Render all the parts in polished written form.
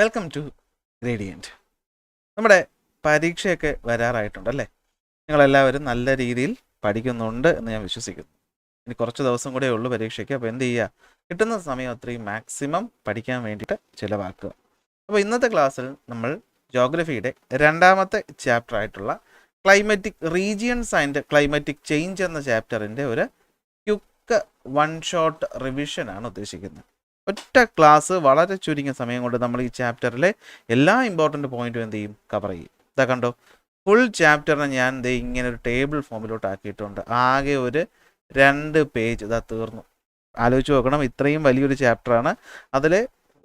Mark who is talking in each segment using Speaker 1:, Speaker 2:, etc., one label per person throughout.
Speaker 1: Welcome to gradient. നമ്മുടെ പരീക്ഷയൊക്കെ വരാറായിട്ടുണ്ടല്ലേ? നിങ്ങളെല്ലാവരും നല്ല രീതിയിൽ പഠിക്കുന്നുണ്ട് എന്ന് ഞാൻ വിശ്വസിക്കുന്നു. ഇനി കുറച്ച് ദിവസം കൂടെ ഉള്ളൂ പരീക്ഷയ്ക്ക്. അപ്പോൾ എന്ത് ചെയ്യുക, കിട്ടുന്ന സമയം അത്രയും മാക്സിമം പഠിക്കാൻ വേണ്ടിയിട്ട് ചിലവാക്കുക. അപ്പോൾ ഇന്നത്തെ ക്ലാസ്സിൽ നമ്മൾ ജോഗ്രഫിയുടെ രണ്ടാമത്തെ ചാപ്റ്റർ ആയിട്ടുള്ള climatic regions and climatic change എന്ന ചാപ്റ്ററിൻ്റെ ഒരു ക്യുക്ക് വൺ ഷോട്ട് റിവിഷനാണ് ഉദ്ദേശിക്കുന്നത്. ഒറ്റ ക്ലാസ് വളരെ ചുരുങ്ങിയ സമയം കൊണ്ട് നമ്മൾ ഈ ചാപ്റ്ററിലെ എല്ലാ ഇമ്പോർട്ടൻ്റ് പോയിന്റും എന്ത് ചെയ്യും, കവർ ചെയ്യും. ഇതാ കണ്ടോ, ഫുൾ ചാപ്റ്ററിനെ ഞാൻ ഇങ്ങനെ ഒരു ടേബിൾ ഫോമിലോട്ട് ആക്കിയിട്ടുണ്ട്. ആകെ ഒരു 2 പേജ് ഇതാ തീർന്നു. ആലോചിച്ച് നോക്കണം, ഇത്രയും വലിയൊരു ചാപ്റ്ററാണ്. അതിൽ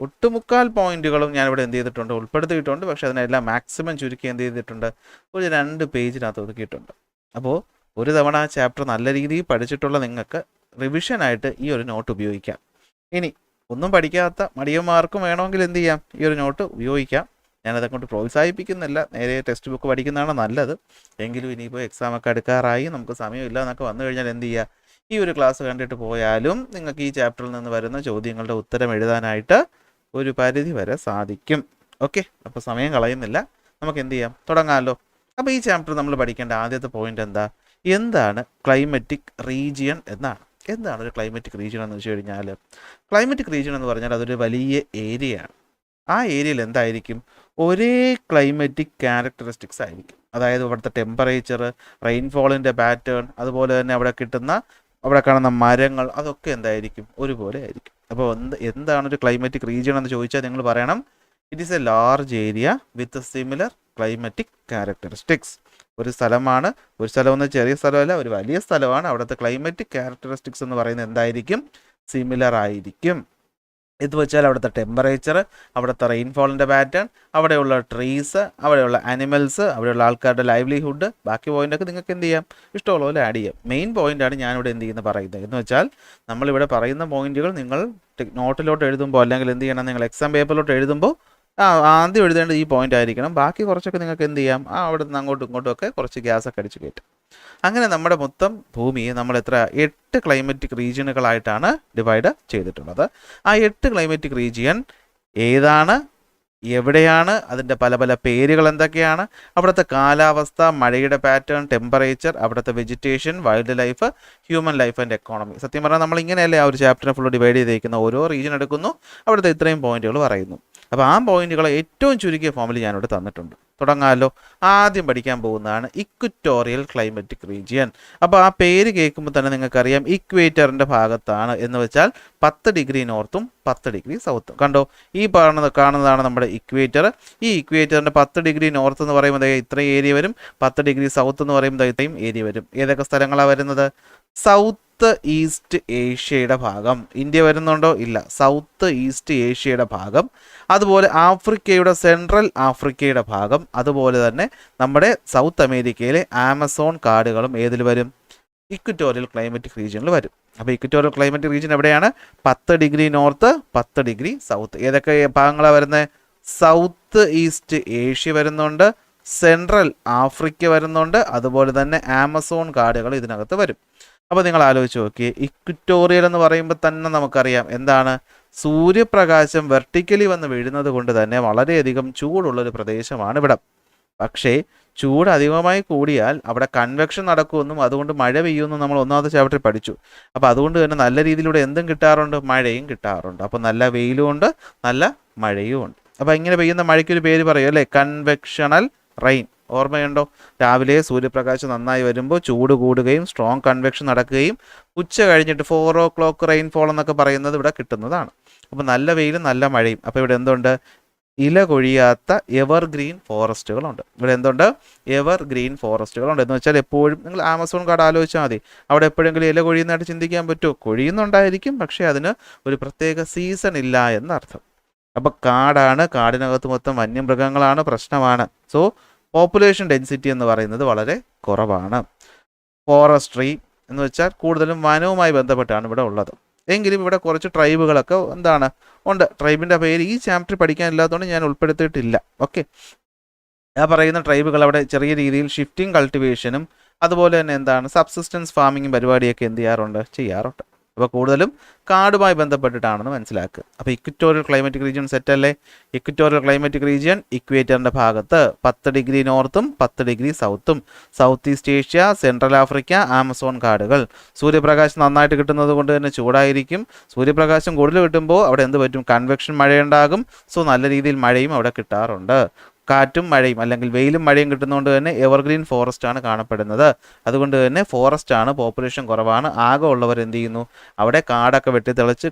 Speaker 1: ഒട്ടുമുക്കാൽ പോയിന്റുകളും ഞാനിവിടെ എന്ത് ചെയ്തിട്ടുണ്ട്, ഉൾപ്പെടുത്തിയിട്ടുണ്ട്. പക്ഷേ അതിനെല്ലാം മാക്സിമം ചുരുക്കി എന്ത് ചെയ്തിട്ടുണ്ട്, ഒരു 2 പേജിനകത്ത് ഒതുക്കിയിട്ടുണ്ട്. അപ്പോൾ ഒരു തവണ ആ ചാപ്റ്റർ നല്ല രീതിയിൽ പഠിച്ചിട്ടുള്ള നിങ്ങൾക്ക് റിവിഷനായിട്ട് ഈ ഒരു നോട്ട് ഉപയോഗിക്കാം. ഇനി ഒന്നും പഠിക്കാത്ത മടിയന്മാർക്കും വേണമെങ്കിൽ എന്ത് ചെയ്യാം, ഈ ഒരു നോട്ട് ഉപയോഗിക്കാം. ഞാനതെ കൊണ്ട് പ്രോത്സാഹിപ്പിക്കുന്നില്ല, നേരെ ടെക്സ്റ്റ് ബുക്ക് പഠിക്കുന്നതാണ് നല്ലത്. എങ്കിലും ഇനിയിപ്പോൾ എക്സാമൊക്കെ അടുക്കാറായി, നമുക്ക് സമയമില്ല എന്നൊക്കെ വന്നു കഴിഞ്ഞാൽ എന്ത് ചെയ്യുക, ഈ ഒരു ക്ലാസ് കണ്ടിട്ട് പോയാലും നിങ്ങൾക്ക് ഈ ചാപ്റ്ററിൽ നിന്ന് വരുന്ന ചോദ്യങ്ങളുടെ ഉത്തരം എഴുതാനായിട്ട് ഒരു പരിധി വരെ സാധിക്കും. ഓക്കെ, അപ്പോൾ സമയം കളയുന്നില്ല, നമുക്ക് എന്ത് ചെയ്യാം, തുടങ്ങാമല്ലോ. അപ്പോൾ ഈ ചാപ്റ്റർ നമ്മൾ പഠിക്കേണ്ട ആദ്യത്തെ പോയിന്റ് എന്താണ് ക്ലൈമറ്റിക് റീജിയൻ എന്നാണ്. എന്താണ് ഒരു ക്ലൈമറ്റിക് റീജിയൻ എന്ന് വെച്ച് കഴിഞ്ഞാൽ, ക്ലൈമറ്റിക് റീജിയൻ എന്ന് പറഞ്ഞാൽ അതൊരു വലിയ ഏരിയയാണ്. ആ ഏരിയയിൽ എന്തായിരിക്കും, ഒരേ ക്ലൈമറ്റിക് ക്യാരക്ടറിസ്റ്റിക്സ് ആയിരിക്കും. അതായത് ഇവിടുത്തെ ടെമ്പറേച്ചർ, റെയിൻഫോളിൻ്റെ പാറ്റേൺ, അതുപോലെ തന്നെ അവിടെ കാണുന്ന മരങ്ങൾ, അതൊക്കെ എന്തായിരിക്കും, ഒരുപോലെ ആയിരിക്കും. അപ്പോൾ എന്താണ് ഒരു ക്ലൈമറ്റിക് റീജിയൻ എന്ന് ചോദിച്ചാൽ നിങ്ങൾ പറയണം, it is A large area with similar climatic characteristics. ഒരു സ്ഥലമാണ്, ഒരു സ്ഥലമൊന്നും ചെറിയ സ്ഥലമല്ല, ഒരു വലിയ സ്ഥലമാണ്. അവിടുത്തെ ക്ലൈമറ്റിക് ക്യാരക്ടറിസ്റ്റിക്സ് എന്ന് പറയുന്നത് എന്തായിരിക്കും, സിമിലർ ആയിരിക്കും. ഇത് വെച്ചാൽ അവിടുത്തെ ടെമ്പറേച്ചർ, അവിടുത്തെ റെയിൻഫോളിൻ്റെ പാറ്റേൺ, അവിടെയുള്ള ട്രീസ്, അവിടെയുള്ള ആനിമൽസ്, അവിടെയുള്ള ആൾക്കാരുടെ ലൈവ്ലിഹുഡ്, ബാക്കി പോയിൻ്റൊക്കെ നിങ്ങൾക്ക് എന്ത് ചെയ്യാം, ഇഷ്ടമുള്ള പോലെ ആഡ് ചെയ്യാം. മെയിൻ പോയിൻ്റാണ് ഞാനിവിടെ എന്ത് ചെയ്യുന്നത് പറയുന്നത്. എന്ന് വെച്ചാൽ നമ്മളിവിടെ പറയുന്ന പോയിന്റുകൾ നിങ്ങൾ നോട്ടിലോട്ട് എഴുതുമ്പോൾ, അല്ലെങ്കിൽ എന്ത് ചെയ്യണം, നിങ്ങൾ എക്സാം പേപ്പറിലോട്ട് എഴുതുമ്പോൾ ആദ്യം എഴുതേണ്ടത് ഈ പോയിന്റ് ആയിരിക്കണം. ബാക്കി കുറച്ചൊക്കെ നിങ്ങൾക്ക് എന്ത് ചെയ്യാം, അവിടെ നിന്ന് അങ്ങോട്ടും ഇങ്ങോട്ടും ഒക്കെ കുറച്ച് ഗ്യാസൊക്കെ അടിച്ച് കയറ്റും. അങ്ങനെ നമ്മുടെ മൊത്തം ഭൂമിയെ നമ്മൾ 8 ക്ലൈമറ്റിക് റീജിയനുകളായിട്ടാണ് ഡിവൈഡ് ചെയ്തിട്ടുള്ളത്. ആ 8 ക്ലൈമറ്റിക് റീജിയൻ ഏതാണ്, എവിടെയാണ്, അതിൻ്റെ പല പല പേരുകൾ എന്തൊക്കെയാണ്, അവിടുത്തെ കാലാവസ്ഥ, മഴയുടെ പാറ്റേൺ, ടെമ്പറേച്ചർ, അവിടുത്തെ vegetation, wild life, human life and economy. സത്യം പറഞ്ഞാൽ നമ്മൾ ഇങ്ങനെയല്ലേ ആ ഒരു ചാപ്റ്ററിനെ ഫുള്ള് ഡിവൈഡ് ചെയ്തിരിക്കുന്ന. ഓരോ റീജിയൻ എടുക്കുന്നു, അവിടുത്തെ ഇത്രയും പോയിന്റുകൾ പറയുന്നു. അപ്പോൾ ആ പോയിന്റുകളെ ഏറ്റവും ചുരുക്കിയ ഫോമിൽ ഞാനിവിടെ തന്നിട്ടുണ്ട്. തുടങ്ങാമല്ലോ. ആദ്യം പഠിക്കാൻ പോകുന്നതാണ് ഇക്വറ്റോറിയൽ ക്ലൈമറ്റിക് റീജിയൻ. അപ്പോൾ ആ പേര് കേൾക്കുമ്പോൾ തന്നെ നിങ്ങൾക്കറിയാം ഇക്വേറ്ററിൻ്റെ ഭാഗത്താണ്. എന്ന് വെച്ചാൽ 10 ഡിഗ്രി നോർത്തും 10 ഡിഗ്രി സൗത്തും. കണ്ടോ, ഈ കാണുന്നതാണ് നമ്മുടെ ഇക്വേറ്റർ. ഈ ഇക്വേറ്ററിൻ്റെ 10 ഡിഗ്രി നോർത്ത് എന്ന് പറയുമ്പോൾ ഇത്രയും ഏരിയ വരും, 10 ഡിഗ്രി സൗത്ത് എന്ന് പറയുമ്പോൾ ഇത്രയും ഏരിയ വരും. ഏതൊക്കെ സ്ഥലങ്ങളാണ് വരുന്നത്, സൗത്ത് ഈസ്റ്റ് ഏഷ്യയുടെ ഭാഗം. ഇന്ത്യ വരുന്നുണ്ടോ, ഇല്ല. സൗത്ത് ഈസ്റ്റ് ഏഷ്യയുടെ ഭാഗം, അതുപോലെ ആഫ്രിക്കയുടെ സെൻട്രൽ ആഫ്രിക്കയുടെ ഭാഗം, അതുപോലെ തന്നെ നമ്മുടെ സൗത്ത് അമേരിക്കയിലെ ആമസോൺ കാടുകളും ഏതിൽ വരും, ഇക്വറ്റോറിയൽ ക്ലൈമറ്റിക് റീജിയനിൽ വരും. അപ്പോൾ ഇക്വറ്റോറിയൽ ക്ലൈമറ്റിക് റീജിയൻ എവിടെയാണ്, 10 ഡിഗ്രി നോർത്ത്, 10 ഡിഗ്രി സൗത്ത്. ഏതൊക്കെ ഭാഗങ്ങളാണ് വരുന്നത്, സൗത്ത് ഈസ്റ്റ് ഏഷ്യ വരുന്നുണ്ട്, സെൻട്രൽ ആഫ്രിക്ക വരുന്നുണ്ട്, അതുപോലെ തന്നെ ആമസോൺ കാടുകൾ ഇതിനകത്ത് വരും. അപ്പോൾ നിങ്ങൾ ആലോചിച്ച് നോക്കിയേ, ഇക്വറ്റോറിയൽ എന്ന് പറയുമ്പോൾ തന്നെ നമുക്കറിയാം എന്താണ്, സൂര്യപ്രകാശം വെർട്ടിക്കലി വന്ന് വീഴുന്നത് കൊണ്ട് തന്നെ വളരെയധികം ചൂടുള്ളൊരു പ്രദേശമാണ് ഇവിടം. പക്ഷേ ചൂട് അധികമായി കൂടിയാൽ അവിടെ കൺവെക്ഷൻ നടക്കുമെന്നും അതുകൊണ്ട് മഴ പെയ്യുമെന്നും നമ്മൾ ഒന്നാമത്തെ ചാപ്റ്ററിൽ പഠിച്ചു. അപ്പോൾ അതുകൊണ്ട് തന്നെ നല്ല രീതിയിലൂടെ എന്തും കിട്ടാറുണ്ട്, മഴയും കിട്ടാറുണ്ട്. അപ്പോൾ നല്ല വെയിലും ഉണ്ട്, നല്ല മഴയും ഉണ്ട്. അപ്പോൾ ഇങ്ങനെ പെയ്യുന്ന മഴയ്ക്കൊരു പേര് പറയും അല്ലേ, കൺവെക്ഷണൽ റെയിൻ. ഓർമ്മയുണ്ടോ, രാവിലെ സൂര്യപ്രകാശം നന്നായി വരുമ്പോൾ ചൂട് കൂടുകയും സ്ട്രോങ് കൺവെക്ഷൻ നടക്കുകയും ഉച്ച കഴിഞ്ഞിട്ട് 4 o'clock റെയിൻഫോൾ എന്നൊക്കെ പറയുന്നത് ഇവിടെ കിട്ടുന്നതാണ്. അപ്പോൾ നല്ല വെയിലും നല്ല മഴയും. അപ്പോൾ ഇവിടെ എന്തുണ്ട്, ഇല കൊഴിയാത്ത എവർഗ്രീൻ ഫോറസ്റ്റുകളുണ്ട്. ഇവിടെ എന്തുണ്ട്, എവർഗ്രീൻ ഫോറസ്റ്റുകളുണ്ട്. എന്ന് വെച്ചാൽ എപ്പോഴും നിങ്ങൾ ആമസോൺ കാട് ആലോചിച്ചാൽ മതി, അവിടെ എപ്പോഴെങ്കിലും ഇല കൊഴിയുന്നതായിട്ട് ചിന്തിക്കാൻ പറ്റുമോ, കൊഴിയുന്നുണ്ടായിരിക്കും, പക്ഷേ അതിന് ഒരു പ്രത്യേക സീസൺ ഇല്ല എന്നർത്ഥം. അപ്പോൾ കാടാണ്, കാടിനകത്ത് മൊത്തം വന്യമൃഗങ്ങളാണ്, പ്രശ്നമാണ്. സോ പോപ്പുലേഷൻ ഡെൻസിറ്റി എന്ന് പറയുന്നത് വളരെ കുറവാണ്. ഫോറസ്ട്രി എന്ന് വെച്ചാൽ കൂടുതലും വനവുമായി ബന്ധപ്പെട്ടാണ് ഇവിടെ ഉള്ളത്. എങ്കിലും ഇവിടെ കുറച്ച് ട്രൈബുകളൊക്കെ ഉണ്ട്. ട്രൈബിൻ്റെ പേര് ഈ ചാപ്റ്റർ പഠിക്കാനില്ലാത്തതുകൊണ്ട് ഞാൻ ഉൾപ്പെടുത്തിയിട്ടില്ല. ഓക്കെ, ആ പറയുന്ന ട്രൈബുകൾ അവിടെ ചെറിയ രീതിയിൽ ഷിഫ്റ്റിംഗ് കൾട്ടിവേഷനും അതുപോലെ തന്നെ സബ്സിസ്റ്റൻസ് ഫാമിങ്ങും പരിപാടിയൊക്കെ ചെയ്യാറുണ്ട്. അപ്പോൾ കൂടുതലും കാടുമായി ബന്ധപ്പെട്ടിട്ടാണെന്ന് മനസ്സിലാക്കുക. അപ്പോൾ ഇക്വറ്റോറിയൽ ക്ലൈമാറ്റിക് റീജിയൻ സെറ്റല്ലേ? ഇക്വറ്റോറിയൽ ക്ലൈമാറ്റിക് റീജിയൻ ഇക്വേറ്ററിൻ്റെ ഭാഗത്ത് 10 ഡിഗ്രി നോർത്തും 10 ഡിഗ്രി സൗത്തും, south east Asia, central Africa, Amazon കാടുകൾ. സൂര്യപ്രകാശം നന്നായിട്ട് കിട്ടുന്നത് കൊണ്ട് തന്നെ ചൂടായിരിക്കും. സൂര്യപ്രകാശം കൂടുതൽ കിട്ടുമ്പോൾ അവിടെ എന്ത് പറ്റും? കൺവെക്ഷൻ മഴയുണ്ടാകും. സോ നല്ല രീതിയിൽ മഴയും അവിടെ കിട്ടാറുണ്ട്. കാറ്റും മഴയും അല്ലെങ്കിൽ വെയിലും മഴയും കിട്ടുന്നതുകൊണ്ട് തന്നെ എവർഗ്രീൻ ഫോറസ്റ്റ് ആണ് കാണപ്പെടുന്നത്. അതുകൊണ്ട് തന്നെ ഫോറസ്റ്റ് ആണ്, പോപ്പുലേഷൻ കുറവാണ്. ആകെ ഉള്ളവർ എന്ത് ചെയ്യുന്നു? അവിടെ കാടൊക്കെ വെട്ടിത്തെളിച്ച്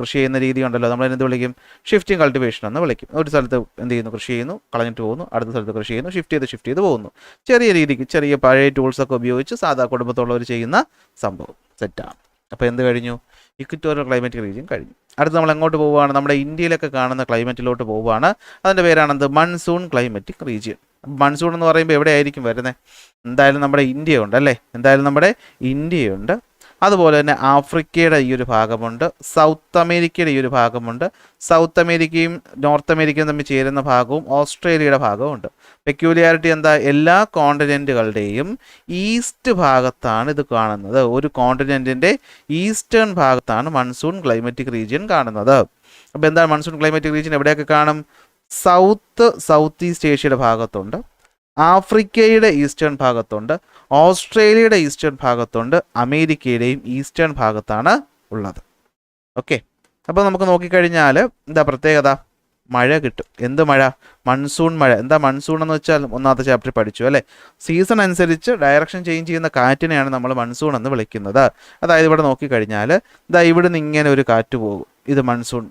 Speaker 1: കൃഷി ചെയ്യുന്ന രീതി ഉണ്ടല്ലോ, നമ്മൾ എന്ത് വിളിക്കും? ഷിഫ്റ്റിംഗ് കൾട്ടിവേഷൻ എന്ന് വിളിക്കും. ഒരു സ്ഥലത്ത് എന്ത് ചെയ്യുന്നു? കൃഷി ചെയ്യുന്നു, കളഞ്ഞിട്ട് പോകുന്നു, അടുത്ത സ്ഥലത്ത് കൃഷി ചെയ്യുന്നു, ഷിഫ്റ്റ് ചെയ്ത് പോകുന്നു. ചെറിയ രീതിക്ക് ചെറിയ പഴയ ടൂൾസൊക്കെ ഉപയോഗിച്ച് സാധാ കുടുംബത്തുള്ളവർ ചെയ്യുന്ന സംഭവം സെറ്റാണ്. അപ്പോൾ എന്ത് കഴിഞ്ഞു? ഇക്വറ്റോറിയൽ ക്ലൈമാറ്റിക് റീജിയൻ കഴിഞ്ഞു. അടുത്ത് നമ്മൾ എങ്ങോട്ട് പോവുകയാണ്? നമ്മുടെ ഇന്ത്യയിലൊക്കെ കാണുന്ന ക്ലൈമറ്റിലോട്ട് പോവുകയാണ്. അതിൻ്റെ പേരാണെന്ത്? Monsoon climatic region. മൺസൂൺ എന്ന് പറയുമ്പോൾ എവിടെയായിരിക്കും വരുന്നത്? എന്തായാലും നമ്മുടെ ഇന്ത്യയുണ്ട് അല്ലേ? എന്തായാലും നമ്മുടെ ഇന്ത്യയുണ്ട്. അതുപോലെ തന്നെ ആഫ്രിക്കയുടെ ഈ ഒരു ഭാഗമുണ്ട്, സൗത്ത് അമേരിക്കയുടെ ഈ ഒരു ഭാഗമുണ്ട്. സൗത്ത് അമേരിക്കയും നോർത്ത് അമേരിക്കയും തമ്മിൽ ചേരുന്ന ഭാഗവും ഓസ്ട്രേലിയയുടെ ഭാഗമുണ്ട്. പെക്യൂലിയാരിറ്റി എന്താ? എല്ലാ കോണ്ടിനെൻറ്റുകളുടെയും ഈസ്റ്റ് ഭാഗത്താണ് ഇത് കാണുന്നത്. ഒരു കോണ്ടിനെൻറ്റിൻ്റെ ഈസ്റ്റേൺ ഭാഗത്താണ് മൺസൂൺ ക്ലൈമാറ്റിക് റീജിയൻ കാണുന്നത്. അപ്പോൾ എന്താണ് മൺസൂൺ ക്ലൈമാറ്റിക് റീജിയൻ? എവിടെയൊക്കെ കാണും? സൗത്ത് ഈസ്റ്റ് ഏഷ്യയുടെ ഭാഗത്തുണ്ട്, ആഫ്രിക്കയുടെ ഈസ്റ്റേൺ ഭാഗത്തുണ്ട്, ഓസ്ട്രേലിയയുടെ ഈസ്റ്റേൺ ഭാഗത്തുണ്ട്, അമേരിക്കയുടെയും ഈസ്റ്റേൺ ഭാഗത്താണ് ഉള്ളത്. ഓക്കെ, അപ്പോൾ നമുക്ക് നോക്കിക്കഴിഞ്ഞാൽ എന്താ പ്രത്യേകത? മഴ കിട്ടും. എന്ത് മഴ? മൺസൂൺ മഴ. എന്താ മൺസൂൺ എന്ന് വെച്ചാൽ ഒന്നാമത്തെ ചാപ്റ്ററിൽ പഠിച്ചു അല്ലേ? സീസൺ അനുസരിച്ച് ഡയറക്ഷൻ ചേഞ്ച് ചെയ്യുന്ന കാറ്റിനെയാണ് നമ്മൾ മൺസൂൺ എന്ന് വിളിക്കുന്നത്. അതായത് ഇവിടെ നോക്കിക്കഴിഞ്ഞാൽ ഇതാ ഇവിടെ നിന്ന് ഇങ്ങനെ ഒരു കാറ്റ് പോകും, ഇത് മൺസൂൺ.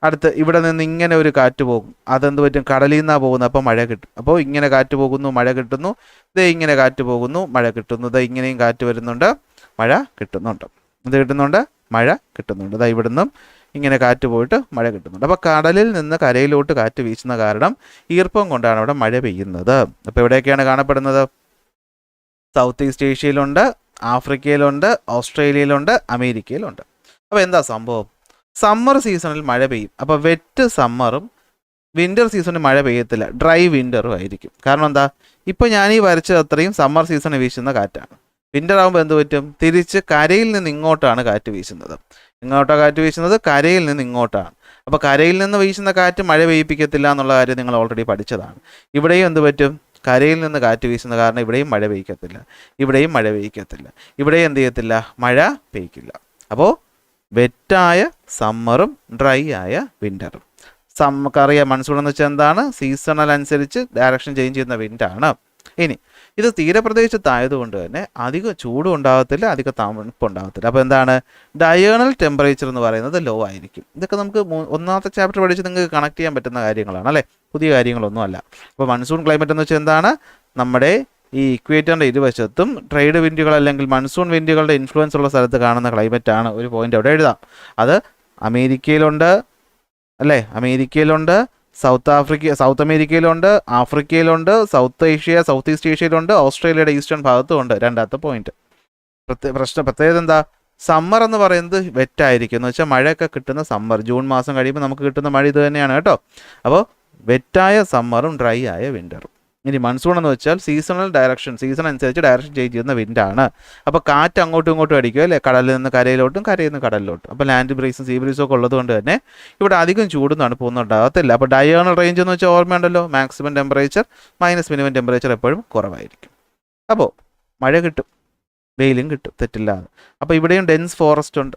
Speaker 1: അടുത്ത് ഇവിടെ നിന്ന് ഇങ്ങനെ ഒരു കാറ്റ് പോകും, അതെന്ത് പറ്റും? കടലിൽ നിന്നാണ് പോകുന്നത്, അപ്പോൾ മഴ കിട്ടും. അപ്പോൾ ഇങ്ങനെ കാറ്റ് പോകുന്നു, മഴ കിട്ടുന്നു. ഇതേ ഇങ്ങനെ കാറ്റ് പോകുന്നു, മഴ കിട്ടുന്നു. ഇതാ ഇങ്ങനെയും കാറ്റ് വരുന്നുണ്ട്, മഴ കിട്ടുന്നുണ്ട്. ഇത് കിട്ടുന്നുണ്ട്, മഴ കിട്ടുന്നുണ്ട്. ഇതാ ഇവിടെ നിന്നും ഇങ്ങനെ കാറ്റ് പോയിട്ട് മഴ കിട്ടുന്നുണ്ട്. അപ്പോൾ കടലിൽ നിന്ന് കരയിലോട്ട് കാറ്റ് വീശുന്ന കാരണം ഈർപ്പം കൊണ്ടാണ് അവിടെ മഴ പെയ്യുന്നത്. അപ്പോൾ എവിടെയൊക്കെയാണ് കാണപ്പെടുന്നത്? സൗത്ത് ഈസ്റ്റ് ഏഷ്യയിലുണ്ട്, ആഫ്രിക്കയിലുണ്ട്, ഓസ്ട്രേലിയയിലുണ്ട്, അമേരിക്കയിലുണ്ട്. അപ്പോൾ എന്താ സംഭവം? സമ്മർ സീസണിൽ മഴ പെയ്യും. അപ്പോൾ വെറ്റ് സമ്മറും വിൻ്റർ സീസണിൽ മഴ പെയ്യത്തില്ല, ഡ്രൈ വിൻ്ററും ആയിരിക്കും. കാരണം എന്താ? ഇപ്പോൾ ഞാൻ ഈ വരച്ചത് അത്രയും സമ്മർ സീസണിൽ വീശുന്ന കാറ്റാണ്. വിൻ്റർ ആകുമ്പോൾ എന്ത് പറ്റും? തിരിച്ച് കരയിൽ നിന്ന് ഇങ്ങോട്ടാണ് കാറ്റ് വീശുന്നത്. ഇങ്ങോട്ടാണ് കാറ്റ് വീശുന്നത്, കരയിൽ നിന്ന് ഇങ്ങോട്ടാണ്. അപ്പോൾ കരയിൽ നിന്ന് വീശുന്ന കാറ്റ് മഴ പെയ്യിപ്പിക്കത്തില്ല എന്നുള്ള കാര്യം നിങ്ങൾ ഓൾറെഡി പഠിച്ചതാണ്. ഇവിടെയും എന്ത് പറ്റും? കരയിൽ നിന്ന് കാറ്റ് വീശുന്ന കാരണം ഇവിടെയും മഴ പെയ്യിക്കത്തില്ല, ഇവിടെയും മഴ പെയ്യിക്കത്തില്ല, ഇവിടെയും എന്ത് ചെയ്യത്തില്ല? മഴ പെയ്യിക്കില്ല. അപ്പോൾ വെറ്റായ സമ്മറും ഡ്രൈ ആയ വിൻ്ററും. നമുക്കറിയാം മൺസൂൺ എന്ന് വെച്ചാൽ എന്താണ്? സീസണൽ അനുസരിച്ച് ഡയറക്ഷൻ ചേഞ്ച് ചെയ്യുന്ന വിൻഡാണ്. ഇനി ഇത് തീരപ്രദേശത്തായതുകൊണ്ട് തന്നെ അധികം ചൂടും ഉണ്ടാകത്തില്ല, അധികം തണുപ്പും ഉണ്ടാകത്തില്ല. അപ്പോൾ എന്താണ്? ഡയണൽ ടെമ്പറേച്ചർ എന്ന് പറയുന്നത് ലോ ആയിരിക്കും. ഇതൊക്കെ നമുക്ക് ഒന്നാമത്തെ ചാപ്റ്റർ പഠിച്ച് നിങ്ങൾക്ക് കണക്ട് ചെയ്യാൻ പറ്റുന്ന കാര്യങ്ങളാണ് അല്ലേ, പുതിയ കാര്യങ്ങളൊന്നും അല്ല. അപ്പോൾ മൺസൂൺ ക്ലൈമറ്റ് എന്ന് വെച്ചാൽ എന്താണ്? നമ്മുടെ ഈ ഇക്വേറ്ററിൻ്റെ ഇരുവശത്തും ട്രേഡ് വിൻഡുകൾ അല്ലെങ്കിൽ മൺസൂൺ വിൻഡുകളുടെ ഇൻഫ്ലുവൻസ് ഉള്ള സ്ഥലത്ത് കാണുന്ന ക്ലൈമറ്റ് ആണ്. ഒരു പോയിന്റ് അവിടെ എഴുതാം. അത് അമേരിക്കയിലുണ്ട് അല്ലേ, അമേരിക്കയിലുണ്ട്, സൗത്ത് അമേരിക്കയിലുണ്ട്, ആഫ്രിക്കയിലുണ്ട്, സൗത്ത് ഈസ്റ്റ് ഏഷ്യയിലുണ്ട്, ഓസ്ട്രേലിയയുടെ ഈസ്റ്റേൺ ഭാഗത്തും ഉണ്ട്. രണ്ടാമത്തെ പോയിന്റ്. പ്രത്യേകത എന്താ? സമ്മർ എന്ന് പറയുന്നത് വെറ്റായിരിക്കും. എന്ന് വെച്ചാൽ മഴയൊക്കെ കിട്ടുന്ന സമ്മർ, ജൂൺ മാസം കഴിയുമ്പോൾ നമുക്ക് കിട്ടുന്ന മഴ ഇത് തന്നെയാണ് കേട്ടോ. അപ്പോൾ വെറ്റായ സമ്മറും ഡ്രൈ ആയ വിൻ്ററും. ഇനി മൺസൂൺ എന്ന് വെച്ചാൽ സീസണൽ ഡയറക്ഷൻ, സീസൺ അനുസരിച്ച് ഡയറക്ഷൻ ചേഞ്ച് ചെയ്യുന്ന വിൻഡാണ്. അപ്പോൾ കാറ്റ് അങ്ങോട്ടും ഇങ്ങോട്ടും അടിക്കും അല്ലേ, കടലിൽ നിന്ന് കരയിലോട്ടും കരയിൽ നിന്ന് കടലിലോട്ടും. അപ്പോൾ ലാൻഡ് ബ്രീസും സീ ബ്രീസും ഒക്കെ ഉള്ളത് കൊണ്ട് തന്നെ ഇവിടെ അധികം ചൂടും തണുപ്പൊന്നും ഉണ്ടാകത്തില്ല. അപ്പോൾ ഡയണൽ റേഞ്ച് എന്ന് വെച്ചാൽ ഓർമ്മയുണ്ടല്ലോ, maximum temperature minus minimum temperature എപ്പോഴും കുറവായിരിക്കും. അപ്പോൾ മഴ കിട്ടും, വെയിലും കിട്ടും, തെറ്റില്ലാതെ. അപ്പോൾ ഇവിടെയും ഡെൻസ് ഫോറസ്റ്റ് ഉണ്ട്.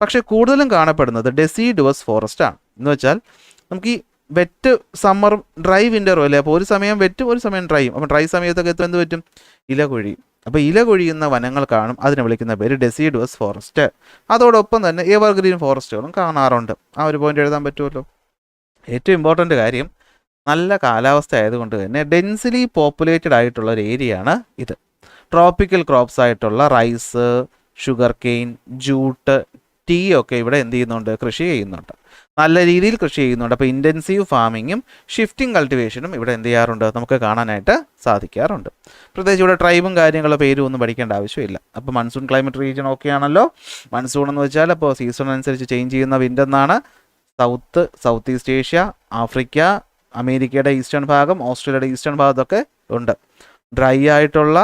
Speaker 1: പക്ഷേ കൂടുതലും കാണപ്പെടുന്നത് ഡെസിഡുവസ് ഫോറസ്റ്റ് ആണ്. എന്ന് വെച്ചാൽ നമുക്ക് ഈ വെറ്റ് സമ്മറും ഡ്രൈ വിൻ്ററും അല്ലേ, അപ്പോൾ ഒരു സമയം വെറ്റും ഒരു സമയം ഡ്രൈയും. അപ്പോൾ ഡ്രൈ സമയത്തൊക്കെ എന്ത് പറ്റും? ഇല കൊഴിയും. അപ്പോൾ ഇല കൊഴിയുന്ന വനങ്ങൾ കാണും, അതിനെ വിളിക്കുന്ന പേര് ഡെസിഡുവസ് ഫോറസ്റ്റ്. അതോടൊപ്പം തന്നെ എവർഗ്രീൻ ഫോറസ്റ്റുകളും കാണാറുണ്ട്. ആ ഒരു പോയിന്റ് എഴുതാൻ പറ്റുമല്ലോ. ഏറ്റവും ഇമ്പോർട്ടൻ്റ് കാര്യം, നല്ല കാലാവസ്ഥ ആയതുകൊണ്ട് തന്നെ ഡെൻസിലി പോപ്പുലേറ്റഡ് ആയിട്ടുള്ള ഒരു ഏരിയയാണ് ഇത്. ട്രോപ്പിക്കൽ ക്രോപ്സ് ആയിട്ടുള്ള rice, sugar cane, jute, tea ഒക്കെ ഇവിടെ എന്ത് ചെയ്യുന്നുണ്ട്? കൃഷി ചെയ്യുന്നുണ്ട്, നല്ല രീതിയിൽ കൃഷി ചെയ്യുന്നുണ്ട്. അപ്പോൾ ഇൻറ്റൻസീവ് ഫാമിങ്ങും ഷിഫ്റ്റിംഗ് കൾട്ടിവേഷനും ഇവിടെ എന്ത് ചെയ്യാറുണ്ട്? നമുക്ക് കാണാനായിട്ട് സാധിക്കാറുണ്ട്. പ്രത്യേകിച്ച് ഇവിടെ ട്രൈബും കാര്യങ്ങളും പേരും ഒന്നും പഠിക്കേണ്ട ആവശ്യമില്ല. അപ്പോൾ മൺസൂൺ ക്ലൈമറ്റ് റീജിയൻ ഓക്കെ ആണല്ലോ. മൺസൂൺ എന്ന് വെച്ചാൽ അപ്പോൾ സീസൺ അനുസരിച്ച് ചേഞ്ച് ചെയ്യുന്ന വിൻഡ് എന്നാണ്. സൗത്ത് ഈസ്റ്റ് ഏഷ്യ, ആഫ്രിക്ക, അമേരിക്കയുടെ ഈസ്റ്റേൺ ഭാഗം, ഓസ്ട്രേലിയയുടെ ഈസ്റ്റേൺ ഭാഗത്തൊക്കെ ഉണ്ട്. ഡ്രൈ ആയിട്ടുള്ള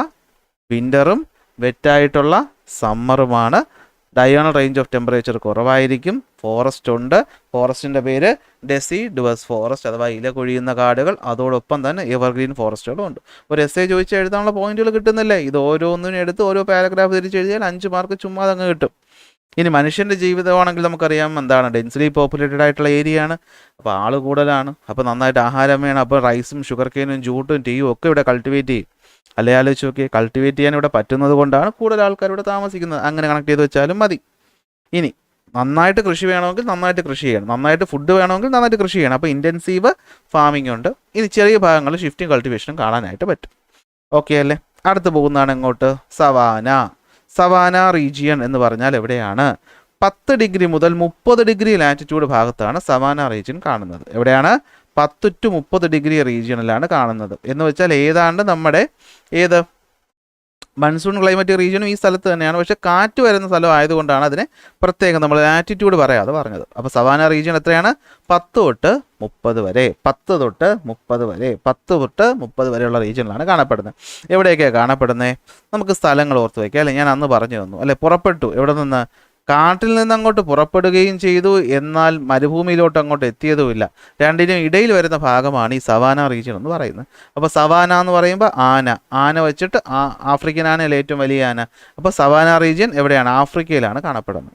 Speaker 1: വിൻ്ററും വെറ്റായിട്ടുള്ള സമ്മറുമാണ് ഡയോണൽ റേഞ്ച് ഓഫ് ടെമ്പറേച്ചർ കുറവായിരിക്കും. ഫോറസ്റ്റ് ഉണ്ട്. ഫോറസ്റ്റിൻ്റെ പേര് ഡെസിഡുവസ് ഫോറസ്റ്റ് അഥവാ ഇല കൊഴിയുന്ന കാടുകൾ. അതോടൊപ്പം തന്നെ എവർഗ്രീൻ ഫോറസ്റ്റുകളും ഉണ്ട്. ഒരു എസ്സേ ചോദിച്ചാൽ എഴുതാനുള്ള പോയിന്റുകൾ കിട്ടുന്നില്ലേ? ഇത് ഓരോന്നിനും എടുത്ത് ഓരോ പാരഗ്രാഫ് തിരിച്ച് എഴുതിയാൽ 5 മാർക്ക് ചുമ്മാ അങ്ങ് കിട്ടും. ഇനി മനുഷ്യൻ്റെ ജീവിതമാണെങ്കിൽ നമുക്കറിയാം എന്താണ്, ഡെൻസിലി പോപ്പുലേറ്റഡ് ആയിട്ടുള്ള ഏരിയ ആണ്. അപ്പോൾ ആൾ കൂടുതലാണ്. അപ്പോൾ നന്നായിട്ട് ആഹാരം വേണം. അപ്പോൾ റൈസും ഷുഗർ കെയിനും ജൂട്ടും ടീയും ഒക്കെ ഇവിടെ കൾട്ടിവേറ്റ് ചെയ്യും. അല്ലെ ആലോചിച്ച് നോക്കി, കൾട്ടിവേറ്റ് ചെയ്യാൻ ഇവിടെ പറ്റുന്നത് കൊണ്ടാണ് കൂടുതൽ ആൾക്കാർ ഇവിടെ താമസിക്കുന്നത്. അങ്ങനെ കണക്ട് ചെയ്ത് വെച്ചാലും മതി. ഇനി നന്നായിട്ട് കൃഷി വേണമെങ്കിൽ നന്നായിട്ട് കൃഷി ചെയ്യണം, നന്നായിട്ട് ഫുഡ് വേണമെങ്കിൽ നന്നായിട്ട് കൃഷി ചെയ്യണം. അപ്പോൾ ഇൻറ്റൻസീവ് ഫാമിംഗ് ഉണ്ട്. ഇനി ചെറിയ ഭാഗങ്ങളിൽ ഷിഫ്റ്റിംഗ് കൾട്ടിവേഷനും കാണാനായിട്ട് പറ്റും. ഓക്കെ അല്ലേ? അടുത്ത് പോകുന്നതാണ് എങ്ങോട്ട്? സവാന. സവാന റീജിയൻ എന്ന് പറഞ്ഞാൽ എവിടെയാണ്? 10 ഡിഗ്രി മുതൽ 30 ഡിഗ്രി ലാറ്റിറ്റ്യൂഡ് ഭാഗത്താണ് സവാന റീജിയൻ കാണുന്നത്. എവിടെയാണ്? 10 to 30 ഡിഗ്രി റീജിയണിലാണ് കാണുന്നത്. എന്ന് വെച്ചാൽ ഏതാണ്ട് നമ്മുടെ ഏത് മൺസൂൺ ക്ലൈമറ്റ് റീജിയനും ഈ സ്ഥലത്ത് തന്നെയാണ്. പക്ഷേ കാറ്റ് വരുന്ന സ്ഥലം ആയതുകൊണ്ടാണ് അതിനെ പ്രത്യേകം നമ്മൾ ലാറ്റിറ്റ്യൂഡ് പറയാതെ പറഞ്ഞത്. അപ്പോൾ സവാന റീജിയൻ എത്രയാണ്? 10 തൊട്ട് 30 വരെ. 10 തൊട്ട് 30 വരെ. 10 തൊട്ട് 30 വരെയുള്ള റീജിയനിലാണ് കാണപ്പെടുന്നത്. എവിടെയൊക്കെയാണ് കാണപ്പെടുന്നത്? നമുക്ക് സ്ഥലങ്ങൾ ഓർത്ത് വയ്ക്കുക അല്ലേ? ഞാൻ അന്ന് പറഞ്ഞു തന്നു അല്ലേ? പുറപ്പെട്ടു. എവിടെ നിന്ന്? കാട്ടിൽ നിന്ന് അങ്ങോട്ട് പുറപ്പെടുകയും ചെയ്തു, എന്നാൽ മരുഭൂമിയിലോട്ട് അങ്ങോട്ട് എത്തിയതുമില്ല. രണ്ടിനും ഇടയിൽ വരുന്ന ഭാഗമാണ് ഈ സവാന റീജിയൻ എന്ന് പറയുന്നത്. അപ്പോൾ സവാന എന്ന് പറയുമ്പോൾ ആന വെച്ചിട്ട് ആഫ്രിക്കൻ ആനയല്ലേ ഏറ്റവും വലിയ ആന. അപ്പോൾ സവാന റീജിയൻ എവിടെയാണ്? ആഫ്രിക്കയിലാണ് കാണപ്പെടുന്നത്.